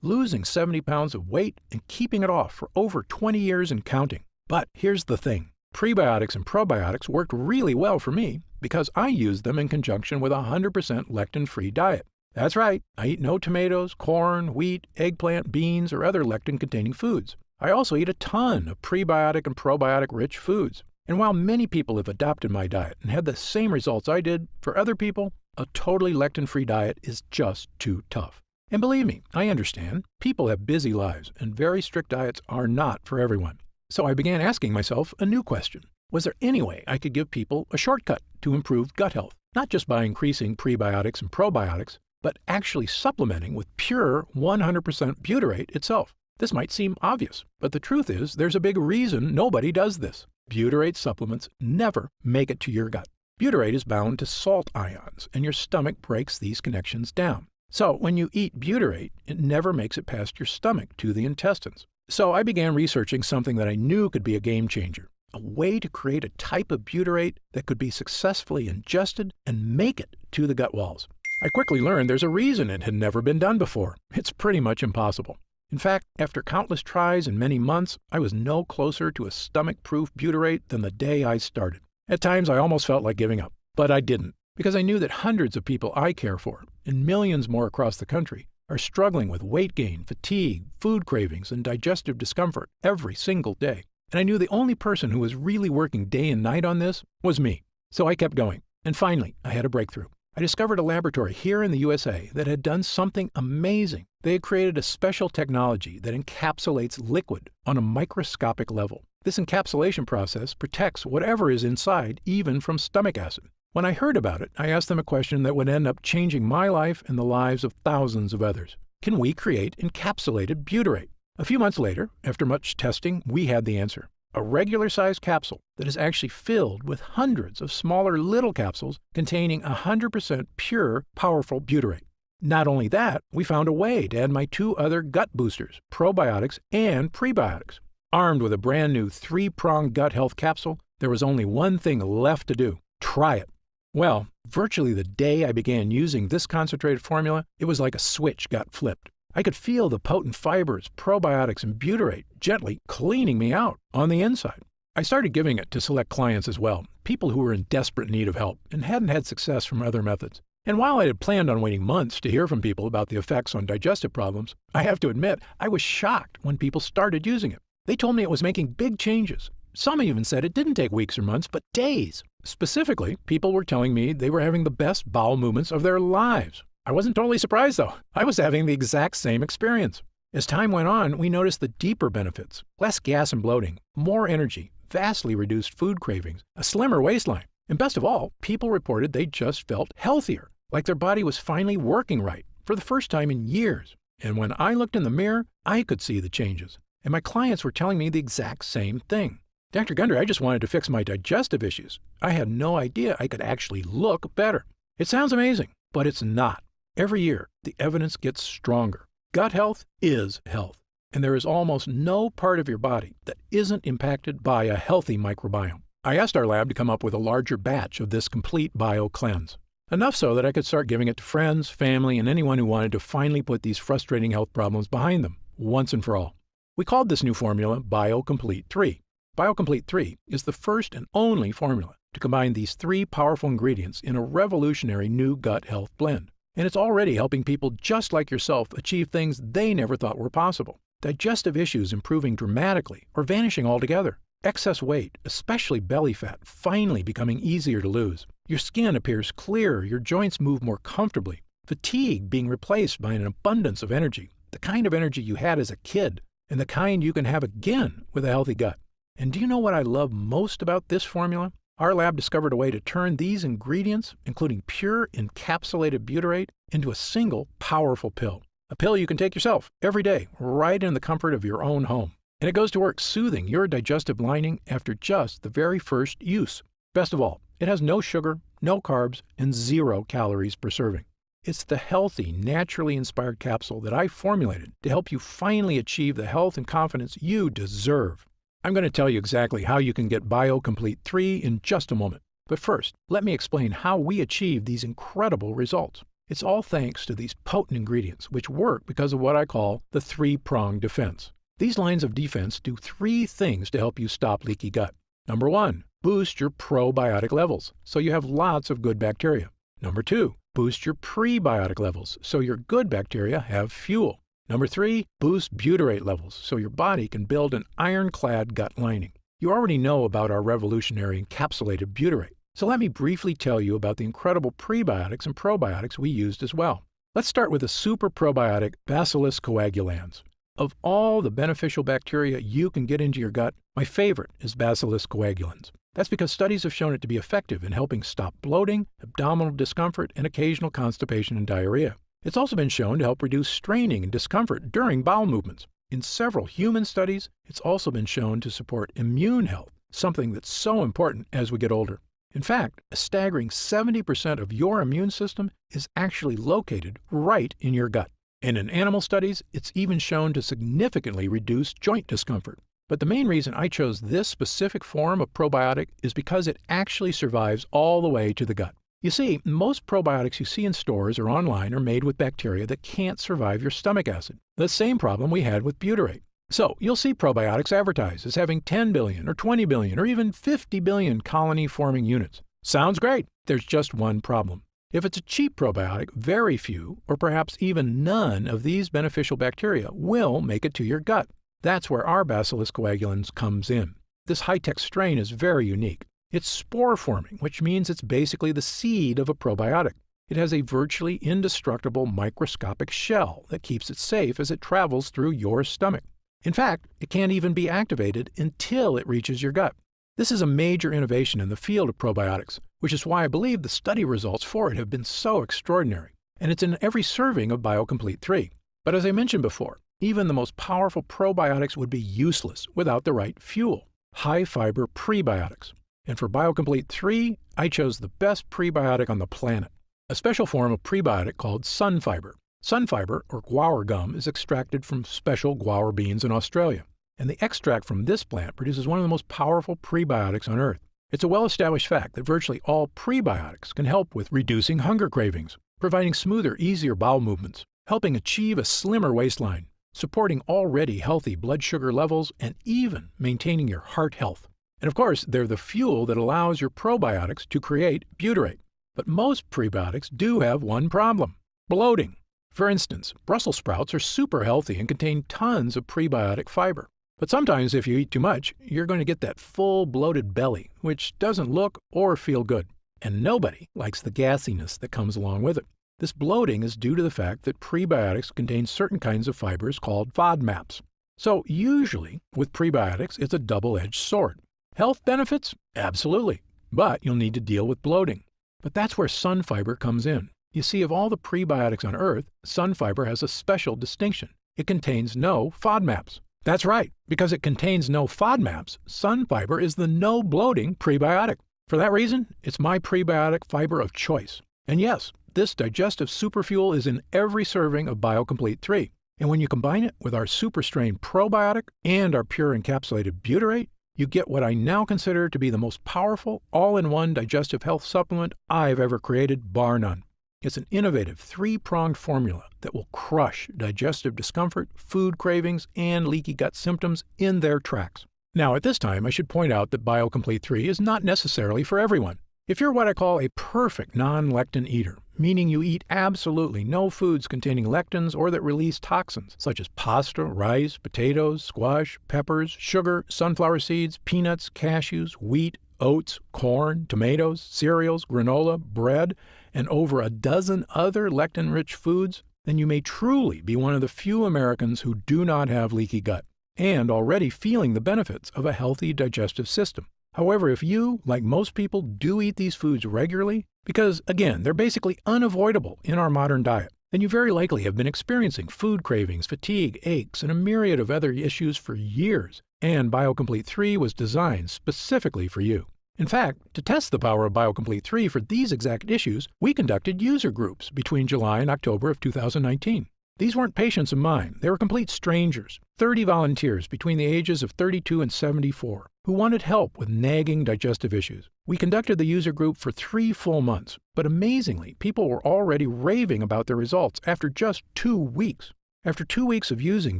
losing 70 pounds of weight and keeping it off for over 20 years and counting. But here's the thing. Prebiotics and probiotics worked really well for me because I used them in conjunction with a 100% lectin-free diet. That's right, I eat no tomatoes, corn, wheat, eggplant, beans, or other lectin-containing foods. I also eat a ton of prebiotic and probiotic-rich foods. And while many people have adopted my diet and had the same results I did, for other people, a totally lectin-free diet is just too tough. And believe me, I understand. People have busy lives, and very strict diets are not for everyone. So I began asking myself a new question. Was there any way I could give people a shortcut to improved gut health? Not just by increasing prebiotics and probiotics, but actually supplementing with pure 100% butyrate itself. This might seem obvious, but the truth is there's a big reason nobody does this. Butyrate supplements never make it to your gut. Butyrate is bound to salt ions, and your stomach breaks these connections down. So when you eat butyrate, it never makes it past your stomach to the intestines. So I began researching something that I knew could be a game changer, a way to create a type of butyrate that could be successfully ingested and make it to the gut walls. I quickly learned there's a reason it had never been done before. It's pretty much impossible. In fact, after countless tries and many months, I was no closer to a stomach-proof butyrate than the day I started. At times, I almost felt like giving up, but I didn't, because I knew that hundreds of people I care for, and millions more across the country, are struggling with weight gain, fatigue, food cravings, and digestive discomfort every single day. And I knew the only person who was really working day and night on this was me. So I kept going, and finally, I had a breakthrough. I discovered a laboratory here in the USA that had done something amazing. They had created a special technology that encapsulates liquid on a microscopic level. This encapsulation process protects whatever is inside, even from stomach acid. When I heard about it, I asked them a question that would end up changing my life and the lives of thousands of others. Can we create encapsulated butyrate? A few months later, after much testing, we had the answer. A regular-sized capsule that is actually filled with hundreds of smaller little capsules containing 100% pure, powerful butyrate. Not only that, we found a way to add my two other gut boosters, probiotics and prebiotics. Armed with a brand new 3-pronged gut health capsule, there was only one thing left to do: try it. Well, virtually the day I began using this concentrated formula, it was like a switch got flipped. I could feel the potent fibers, probiotics, and butyrate gently cleaning me out on the inside. I started giving it to select clients as well, people who were in desperate need of help and hadn't had success from other methods. And while I had planned on waiting months to hear from people about the effects on digestive problems, I have to admit I was shocked when people started using it. They told me it was making big changes. Some even said it didn't take weeks or months, but days. Specifically, people were telling me they were having the best bowel movements of their lives. I wasn't totally surprised, though. I was having the exact same experience. As time went on, we noticed the deeper benefits: less gas and bloating, more energy, vastly reduced food cravings, a slimmer waistline. And best of all, people reported they just felt healthier, like their body was finally working right, for the first time in years. And when I looked in the mirror, I could see the changes. And my clients were telling me the exact same thing. Dr. Gundry, I just wanted to fix my digestive issues. I had no idea I could actually look better. It sounds amazing, but it's not. Every year, the evidence gets stronger. Gut health is health. And there is almost no part of your body that isn't impacted by a healthy microbiome. I asked our lab to come up with a larger batch of this complete bio cleanse. Enough so that I could start giving it to friends, family, and anyone who wanted to finally put these frustrating health problems behind them, once and for all. We called this new formula BioComplete 3. BioComplete 3 is the first and only formula to combine these 3 powerful ingredients in a revolutionary new gut health blend. And it's already helping people just like yourself achieve things they never thought were possible. Digestive issues improving dramatically or vanishing altogether. Excess weight, especially belly fat, finally becoming easier to lose. Your skin appears clearer, your joints move more comfortably. Fatigue being replaced by an abundance of energy, the kind of energy you had as a kid, and the kind you can have again with a healthy gut. And do you know what I love most about this formula? Our lab discovered a way to turn these ingredients, including pure encapsulated butyrate, into a single powerful pill. A pill you can take yourself every day, right in the comfort of your own home. And it goes to work soothing your digestive lining after just the very first use. Best of all, it has no sugar, no carbs, and 0 calories per serving. It's the healthy, naturally inspired capsule that I formulated to help you finally achieve the health and confidence you deserve. I'm going to tell you exactly how you can get BioComplete 3 in just a moment. But first, let me explain how we achieve these incredible results. It's all thanks to these potent ingredients, which work because of what I call the 3-pronged defense. These lines of defense do 3 things to help you stop leaky gut. Number 1, boost your probiotic levels, so you have lots of good bacteria. Number 2, boost your prebiotic levels, so your good bacteria have fuel. Number 3, boost butyrate levels, so your body can build an ironclad gut lining. You already know about our revolutionary encapsulated butyrate, so let me briefly tell you about the incredible prebiotics and probiotics we used as well. Let's start with the super probiotic Bacillus coagulans. Of all the beneficial bacteria you can get into your gut, my favorite is Bacillus coagulans. That's because studies have shown it to be effective in helping stop bloating, abdominal discomfort, and occasional constipation and diarrhea. It's also been shown to help reduce straining and discomfort during bowel movements. In several human studies, it's also been shown to support immune health, something that's so important as we get older. In fact, a staggering 70% of your immune system is actually located right in your gut. And in animal studies, it's even shown to significantly reduce joint discomfort. But the main reason I chose this specific form of probiotic is because it actually survives all the way to the gut. You see, most probiotics you see in stores or online are made with bacteria that can't survive your stomach acid, the same problem we had with butyrate. So you'll see probiotics advertised as having 10 billion or 20 billion or even 50 billion colony-forming units. Sounds great. There's just one problem. If it's a cheap probiotic, very few, or perhaps even none of these beneficial bacteria will make it to your gut. That's where our Bacillus coagulans comes in. This high-tech strain is very unique. It's spore-forming, which means it's basically the seed of a probiotic. It has a virtually indestructible microscopic shell that keeps it safe as it travels through your stomach. In fact, it can't even be activated until it reaches your gut. This is a major innovation in the field of probiotics, which is why I believe the study results for it have been so extraordinary. And it's in every serving of BioComplete 3. But as I mentioned before, even the most powerful probiotics would be useless without the right fuel, high-fiber prebiotics. And for BioComplete 3, I chose the best prebiotic on the planet, a special form of prebiotic called sunfiber. Sunfiber, or guar gum, is extracted from special guar beans in Australia. And the extract from this plant produces one of the most powerful prebiotics on Earth. It's a well-established fact that virtually all prebiotics can help with reducing hunger cravings, providing smoother, easier bowel movements, helping achieve a slimmer waistline, supporting already healthy blood sugar levels, and even maintaining your heart health. And of course, they're the fuel that allows your probiotics to create butyrate. But most prebiotics do have one problem: bloating. For instance, Brussels sprouts are super healthy and contain tons of prebiotic fiber. But sometimes if you eat too much, you're going to get that full bloated belly, which doesn't look or feel good. And nobody likes the gassiness that comes along with it. This bloating is due to the fact that prebiotics contain certain kinds of fibers called FODMAPs. So usually, with prebiotics, it's a double-edged sword. Health benefits? Absolutely. But you'll need to deal with bloating. But that's where sunfiber comes in. You see, of all the prebiotics on Earth, Sunfiber has a special distinction. It contains no FODMAPs. That's right, because it contains no FODMAPs, Sunfiber is the no bloating prebiotic. For that reason, it's my prebiotic fiber of choice. And yes, this digestive superfuel is in every serving of BioComplete 3. And when you combine it with our Super Strain probiotic and our pure encapsulated butyrate, you get what I now consider to be the most powerful all-in-one digestive health supplement I've ever created, bar none. It's an innovative three-pronged formula that will crush digestive discomfort, food cravings, and leaky gut symptoms in their tracks. Now, at this time, I should point out that BioComplete 3 is not necessarily for everyone. If you're what I call a perfect non-lectin eater, meaning you eat absolutely no foods containing lectins or that release toxins, such as pasta, rice, potatoes, squash, peppers, sugar, sunflower seeds, peanuts, cashews, wheat, oats, corn, tomatoes, cereals, granola, bread, and over a dozen other lectin-rich foods, then you may truly be one of the few Americans who do not have leaky gut and already feeling the benefits of a healthy digestive system. However, if you, like most people, do eat these foods regularly, because, again, they're basically unavoidable in our modern diet, then you very likely have been experiencing food cravings, fatigue, aches, and a myriad of other issues for years, and BioComplete 3 was designed specifically for you. In fact, to test the power of BioComplete 3 for these exact issues, we conducted user groups between July and October of 2019. These weren't patients of mine. They were complete strangers, 30 volunteers between the ages of 32 and 74, who wanted help with nagging digestive issues. We conducted the user group for 3 full months, but amazingly, people were already raving about their results after just 2 weeks. After 2 weeks of using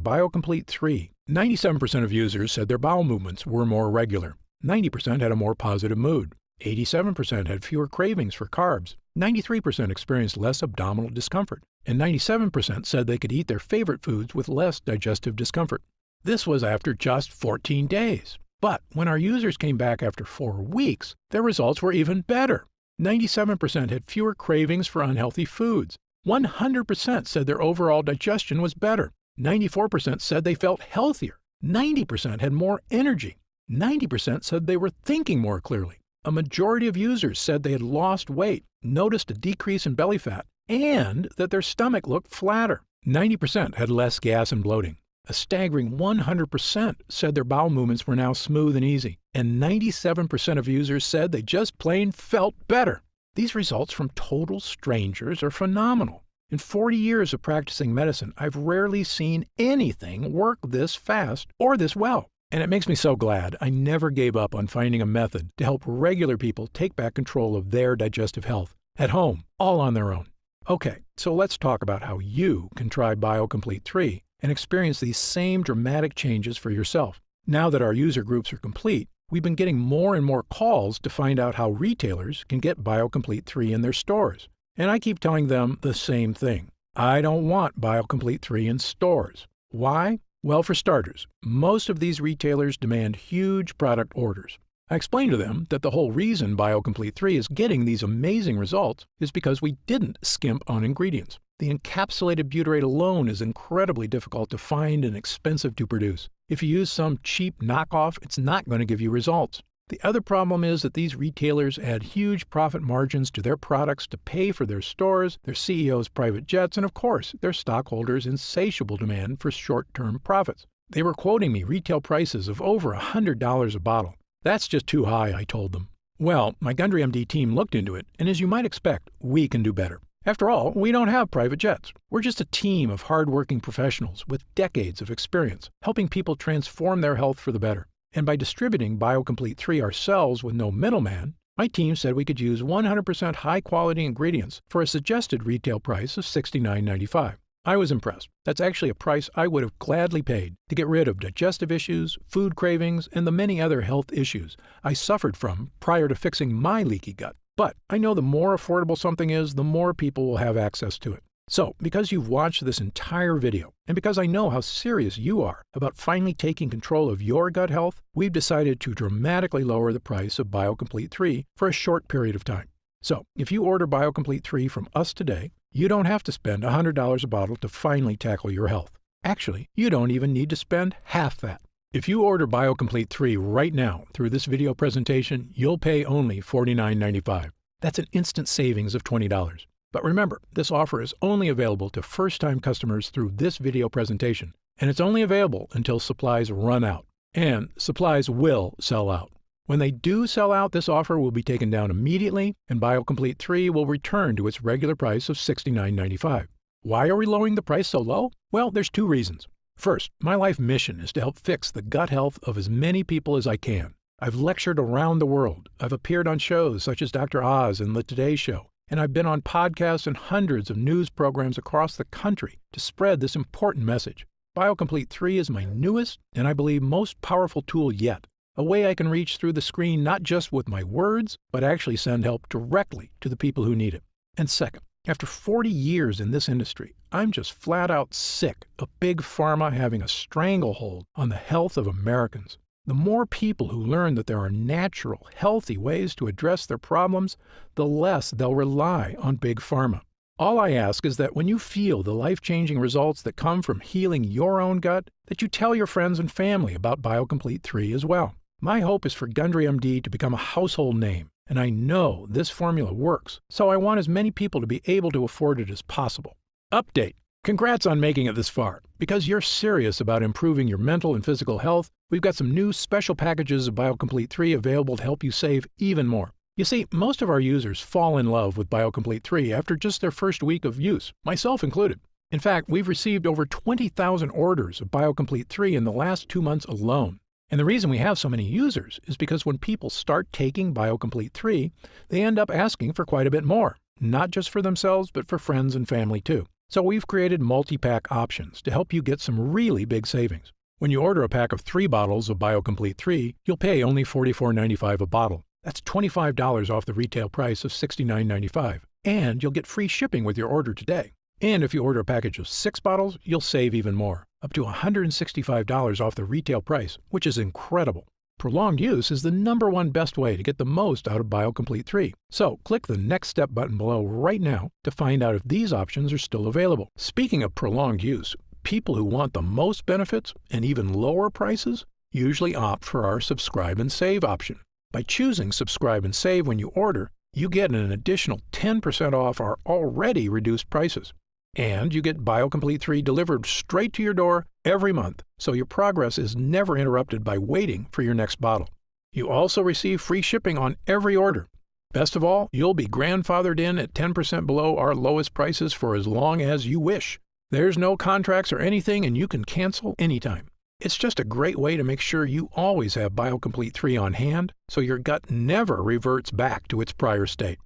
BioComplete 3, 97% of users said their bowel movements were more regular. 90% had a more positive mood. 87% had fewer cravings for carbs. 93% experienced less abdominal discomfort. And 97% said they could eat their favorite foods with less digestive discomfort. This was after just 14 days. But when our users came back after 4 weeks, their results were even better. 97% had fewer cravings for unhealthy foods. 100% said their overall digestion was better. 94% said they felt healthier. 90% had more energy. 90% said they were thinking more clearly. A majority of users said they had lost weight, noticed a decrease in belly fat, and that their stomach looked flatter. 90% had less gas and bloating. A staggering 100% said their bowel movements were now smooth and easy. And 97% of users said they just plain felt better. These results from total strangers are phenomenal. In 40 years of practicing medicine, I've rarely seen anything work this fast or this well. And it makes me so glad I never gave up on finding a method to help regular people take back control of their digestive health, at home, all on their own. Okay, so let's talk about how you can try BioComplete 3 and experience these same dramatic changes for yourself. Now that our user groups are complete, we've been getting more and more calls to find out how retailers can get BioComplete 3 in their stores. And I keep telling them the same thing. I don't want BioComplete 3 in stores. Why? Well, for starters, most of these retailers demand huge product orders. I explained to them that the whole reason BioComplete 3 is getting these amazing results is because we didn't skimp on ingredients. The encapsulated butyrate alone is incredibly difficult to find and expensive to produce. If you use some cheap knockoff, it's not going to give you results. The other problem is that these retailers add huge profit margins to their products to pay for their stores, their CEOs' private jets, and of course, their stockholders' insatiable demand for short-term profits. They were quoting me retail prices of over $100 a bottle. That's just too high, I told them. Well, my Gundry MD team looked into it, and as you might expect, we can do better. After all, we don't have private jets. We're just a team of hard-working professionals with decades of experience, helping people transform their health for the better. And by distributing BioComplete 3 ourselves with no middleman, my team said we could use 100% high-quality ingredients for a suggested retail price of $69.95. I was impressed. That's actually a price I would have gladly paid to get rid of digestive issues, food cravings, and the many other health issues I suffered from prior to fixing my leaky gut. But I know the more affordable something is, the more people will have access to it. So, because you've watched this entire video, and because I know how serious you are about finally taking control of your gut health, we've decided to dramatically lower the price of BioComplete 3 for a short period of time. So, if you order BioComplete 3 from us today, you don't have to spend $100 a bottle to finally tackle your health. Actually, you don't even need to spend half that. If you order BioComplete 3 right now through this video presentation, you'll pay only $49.95. That's an instant savings of $20. But remember, this offer is only available to first-time customers through this video presentation, and it's only available until supplies run out. And supplies will sell out. When they do sell out, this offer will be taken down immediately, and BioComplete 3 will return to its regular price of $69.95. Why are we lowering the price so low? Well, there's two reasons. First, my life mission is to help fix the gut health of as many people as I can. I've lectured around the world. I've appeared on shows such as Dr. Oz and The Today Show, and I've been on podcasts and hundreds of news programs across the country to spread this important message. BioComplete 3 is my newest and I believe most powerful tool yet, a way I can reach through the screen not just with my words, but actually send help directly to the people who need it. And second, after 40 years in this industry, I'm just flat out sick of Big Pharma having a stranglehold on the health of Americans. The more people who learn that there are natural, healthy ways to address their problems, the less they'll rely on Big Pharma. All I ask is that when you feel the life-changing results that come from healing your own gut, that you tell your friends and family about BioComplete 3 as well. My hope is for Gundry MD to become a household name, and I know this formula works, so I want as many people to be able to afford it as possible. Update. Congrats on making it this far. Because you're serious about improving your mental and physical health, we've got some new special packages of BioComplete 3 available to help you save even more. You see, most of our users fall in love with BioComplete 3 after just their first week of use, myself included. In fact, we've received over 20,000 orders of BioComplete 3 in the last 2 months alone. And the reason we have so many users is because when people start taking BioComplete 3, they end up asking for quite a bit more, not just for themselves, but for friends and family too. So we've created multi-pack options to help you get some really big savings. When you order a pack of 3 bottles of BioComplete 3, you'll pay only $44.95 a bottle. That's $25 off the retail price of $69.95. And you'll get free shipping with your order today. And if you order a package of 6 bottles, you'll save even more, up to $165 off the retail price, which is incredible. Prolonged use is the #1 best way to get the most out of BioComplete 3. So click the Next Step button below right now to find out if these options are still available. Speaking of prolonged use, people who want the most benefits and even lower prices usually opt for our Subscribe and Save option. By choosing Subscribe and Save when you order, you get an additional 10% off our already reduced prices. And you get BioComplete 3 delivered straight to your door every month, so your progress is never interrupted by waiting for your next bottle. You also receive free shipping on every order. Best of all, you'll be grandfathered in at 10% below our lowest prices for as long as you wish. There's no contracts or anything, and you can cancel anytime. It's just a great way to make sure you always have BioComplete 3 on hand, so your gut never reverts back to its prior state.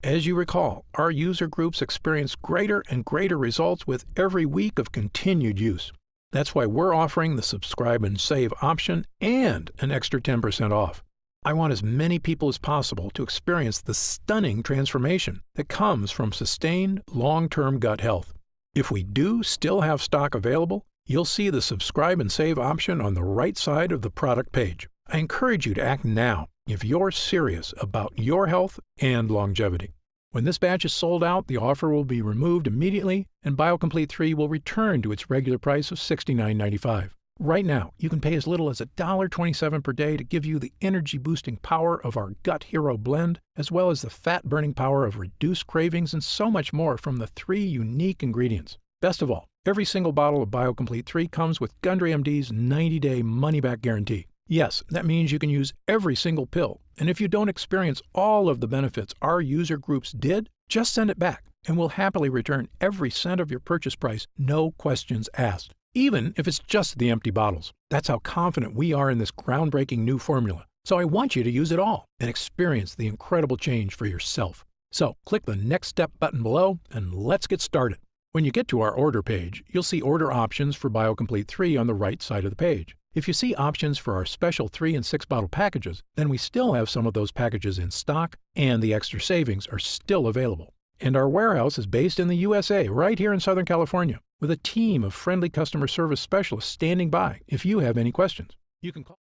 As you recall, our user groups experience greater and greater results with every week of continued use. That's why we're offering the Subscribe and Save option and an extra 10% off. I want as many people as possible to experience the stunning transformation that comes from sustained, long-term gut health. If we do still have stock available, you'll see the Subscribe and Save option on the right side of the product page. I encourage you to act now if you're serious about your health and longevity. When this batch is sold out, the offer will be removed immediately, and BioComplete 3 will return to its regular price of $69.95. Right now, you can pay as little as $1.27 per day to give you the energy-boosting power of our Gut Hero blend, as well as the fat-burning power of reduced cravings and so much more from the 3 unique ingredients. Best of all, every single bottle of BioComplete 3 comes with Gundry MD's 90-day money-back guarantee. Yes, that means you can use every single pill, and if you don't experience all of the benefits our user groups did, just send it back, and we'll happily return every cent of your purchase price, no questions asked, even if it's just the empty bottles. That's how confident we are in this groundbreaking new formula. So I want you to use it all and experience the incredible change for yourself. So click the Next Step button below, and let's get started. When you get to our order page, you'll see order options for BioComplete 3 on the right side of the page. If you see options for our special 3 and 6 bottle packages, then we still have some of those packages in stock, and the extra savings are still available. And our warehouse is based in the USA, right here in Southern California, with a team of friendly customer service specialists standing by if you have any questions. You can call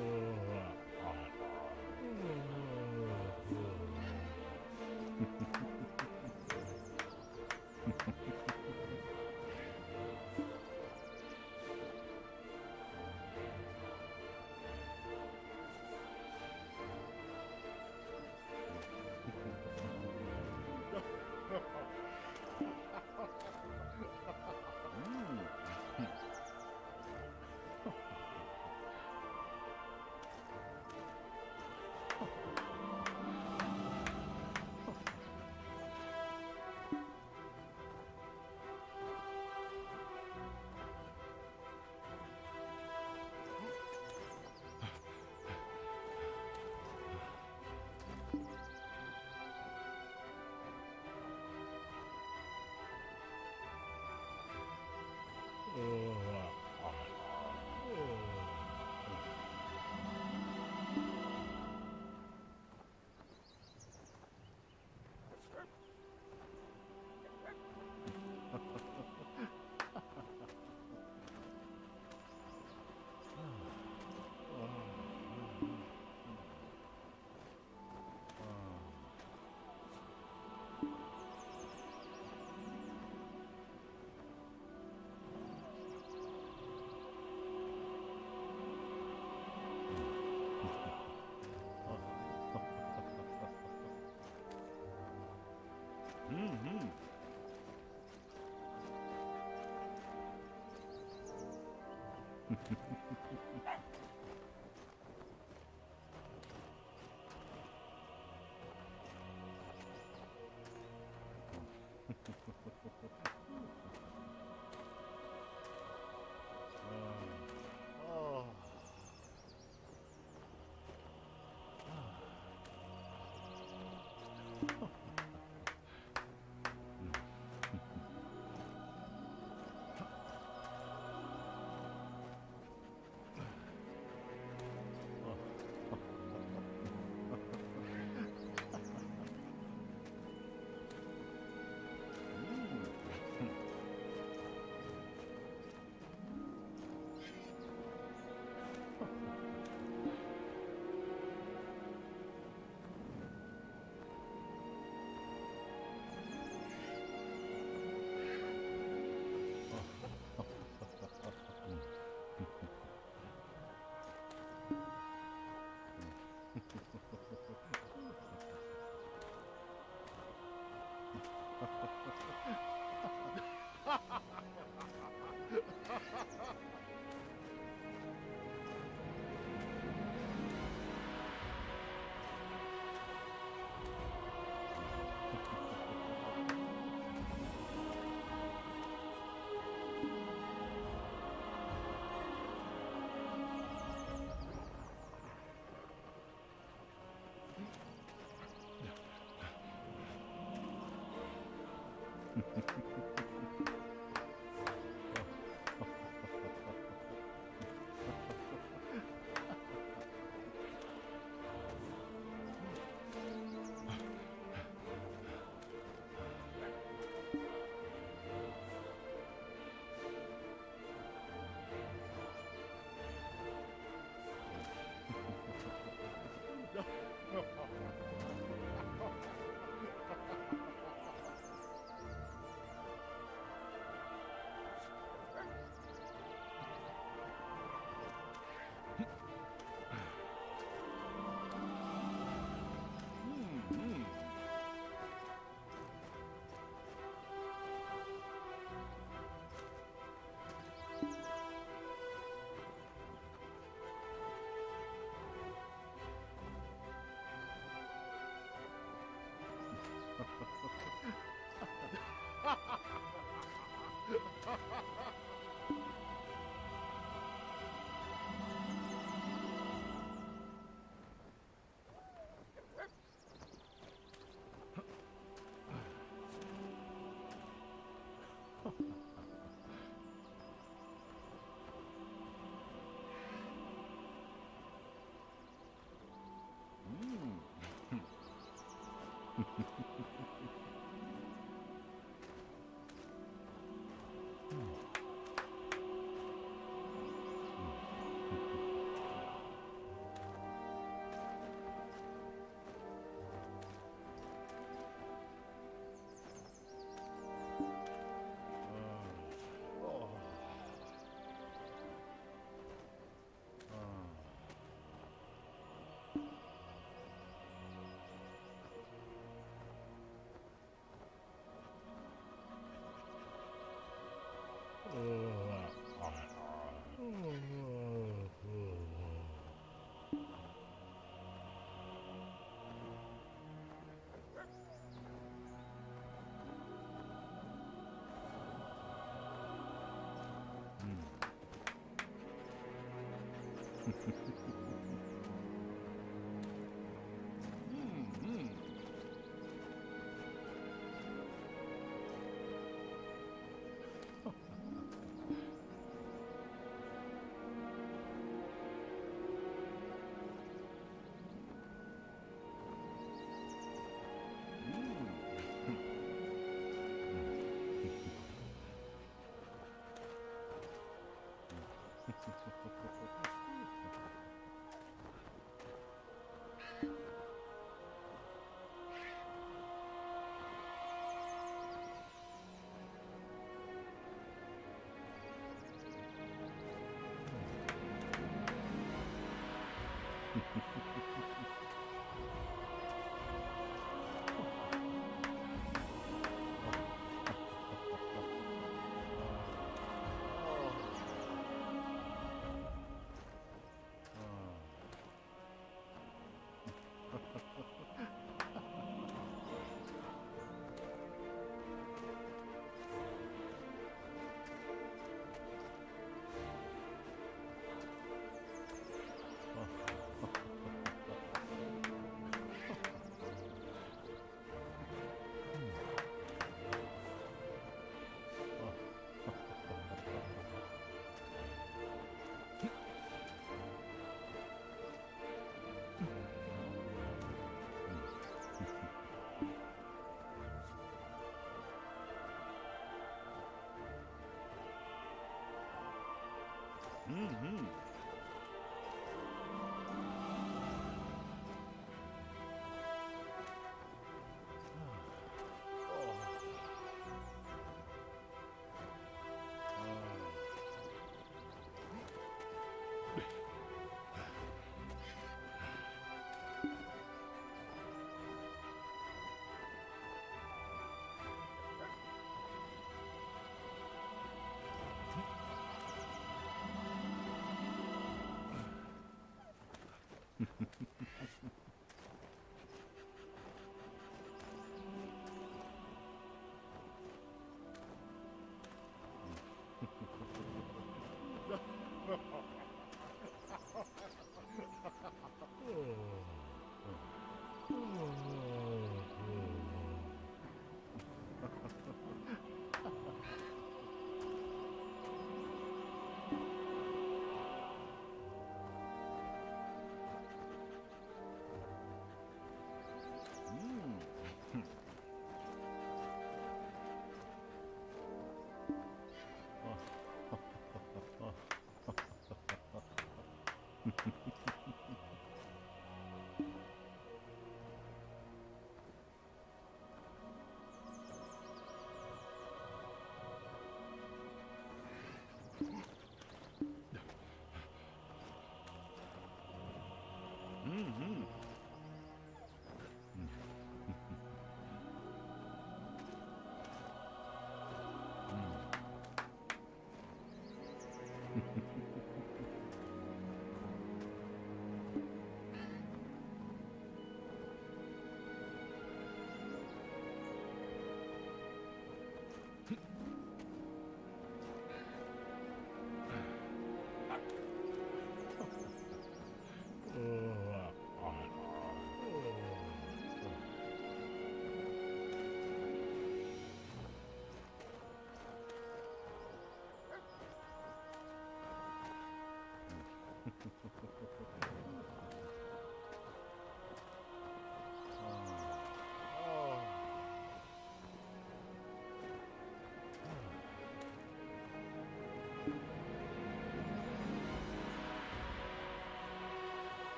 Oh.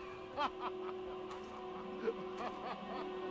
Ha ha ha ha!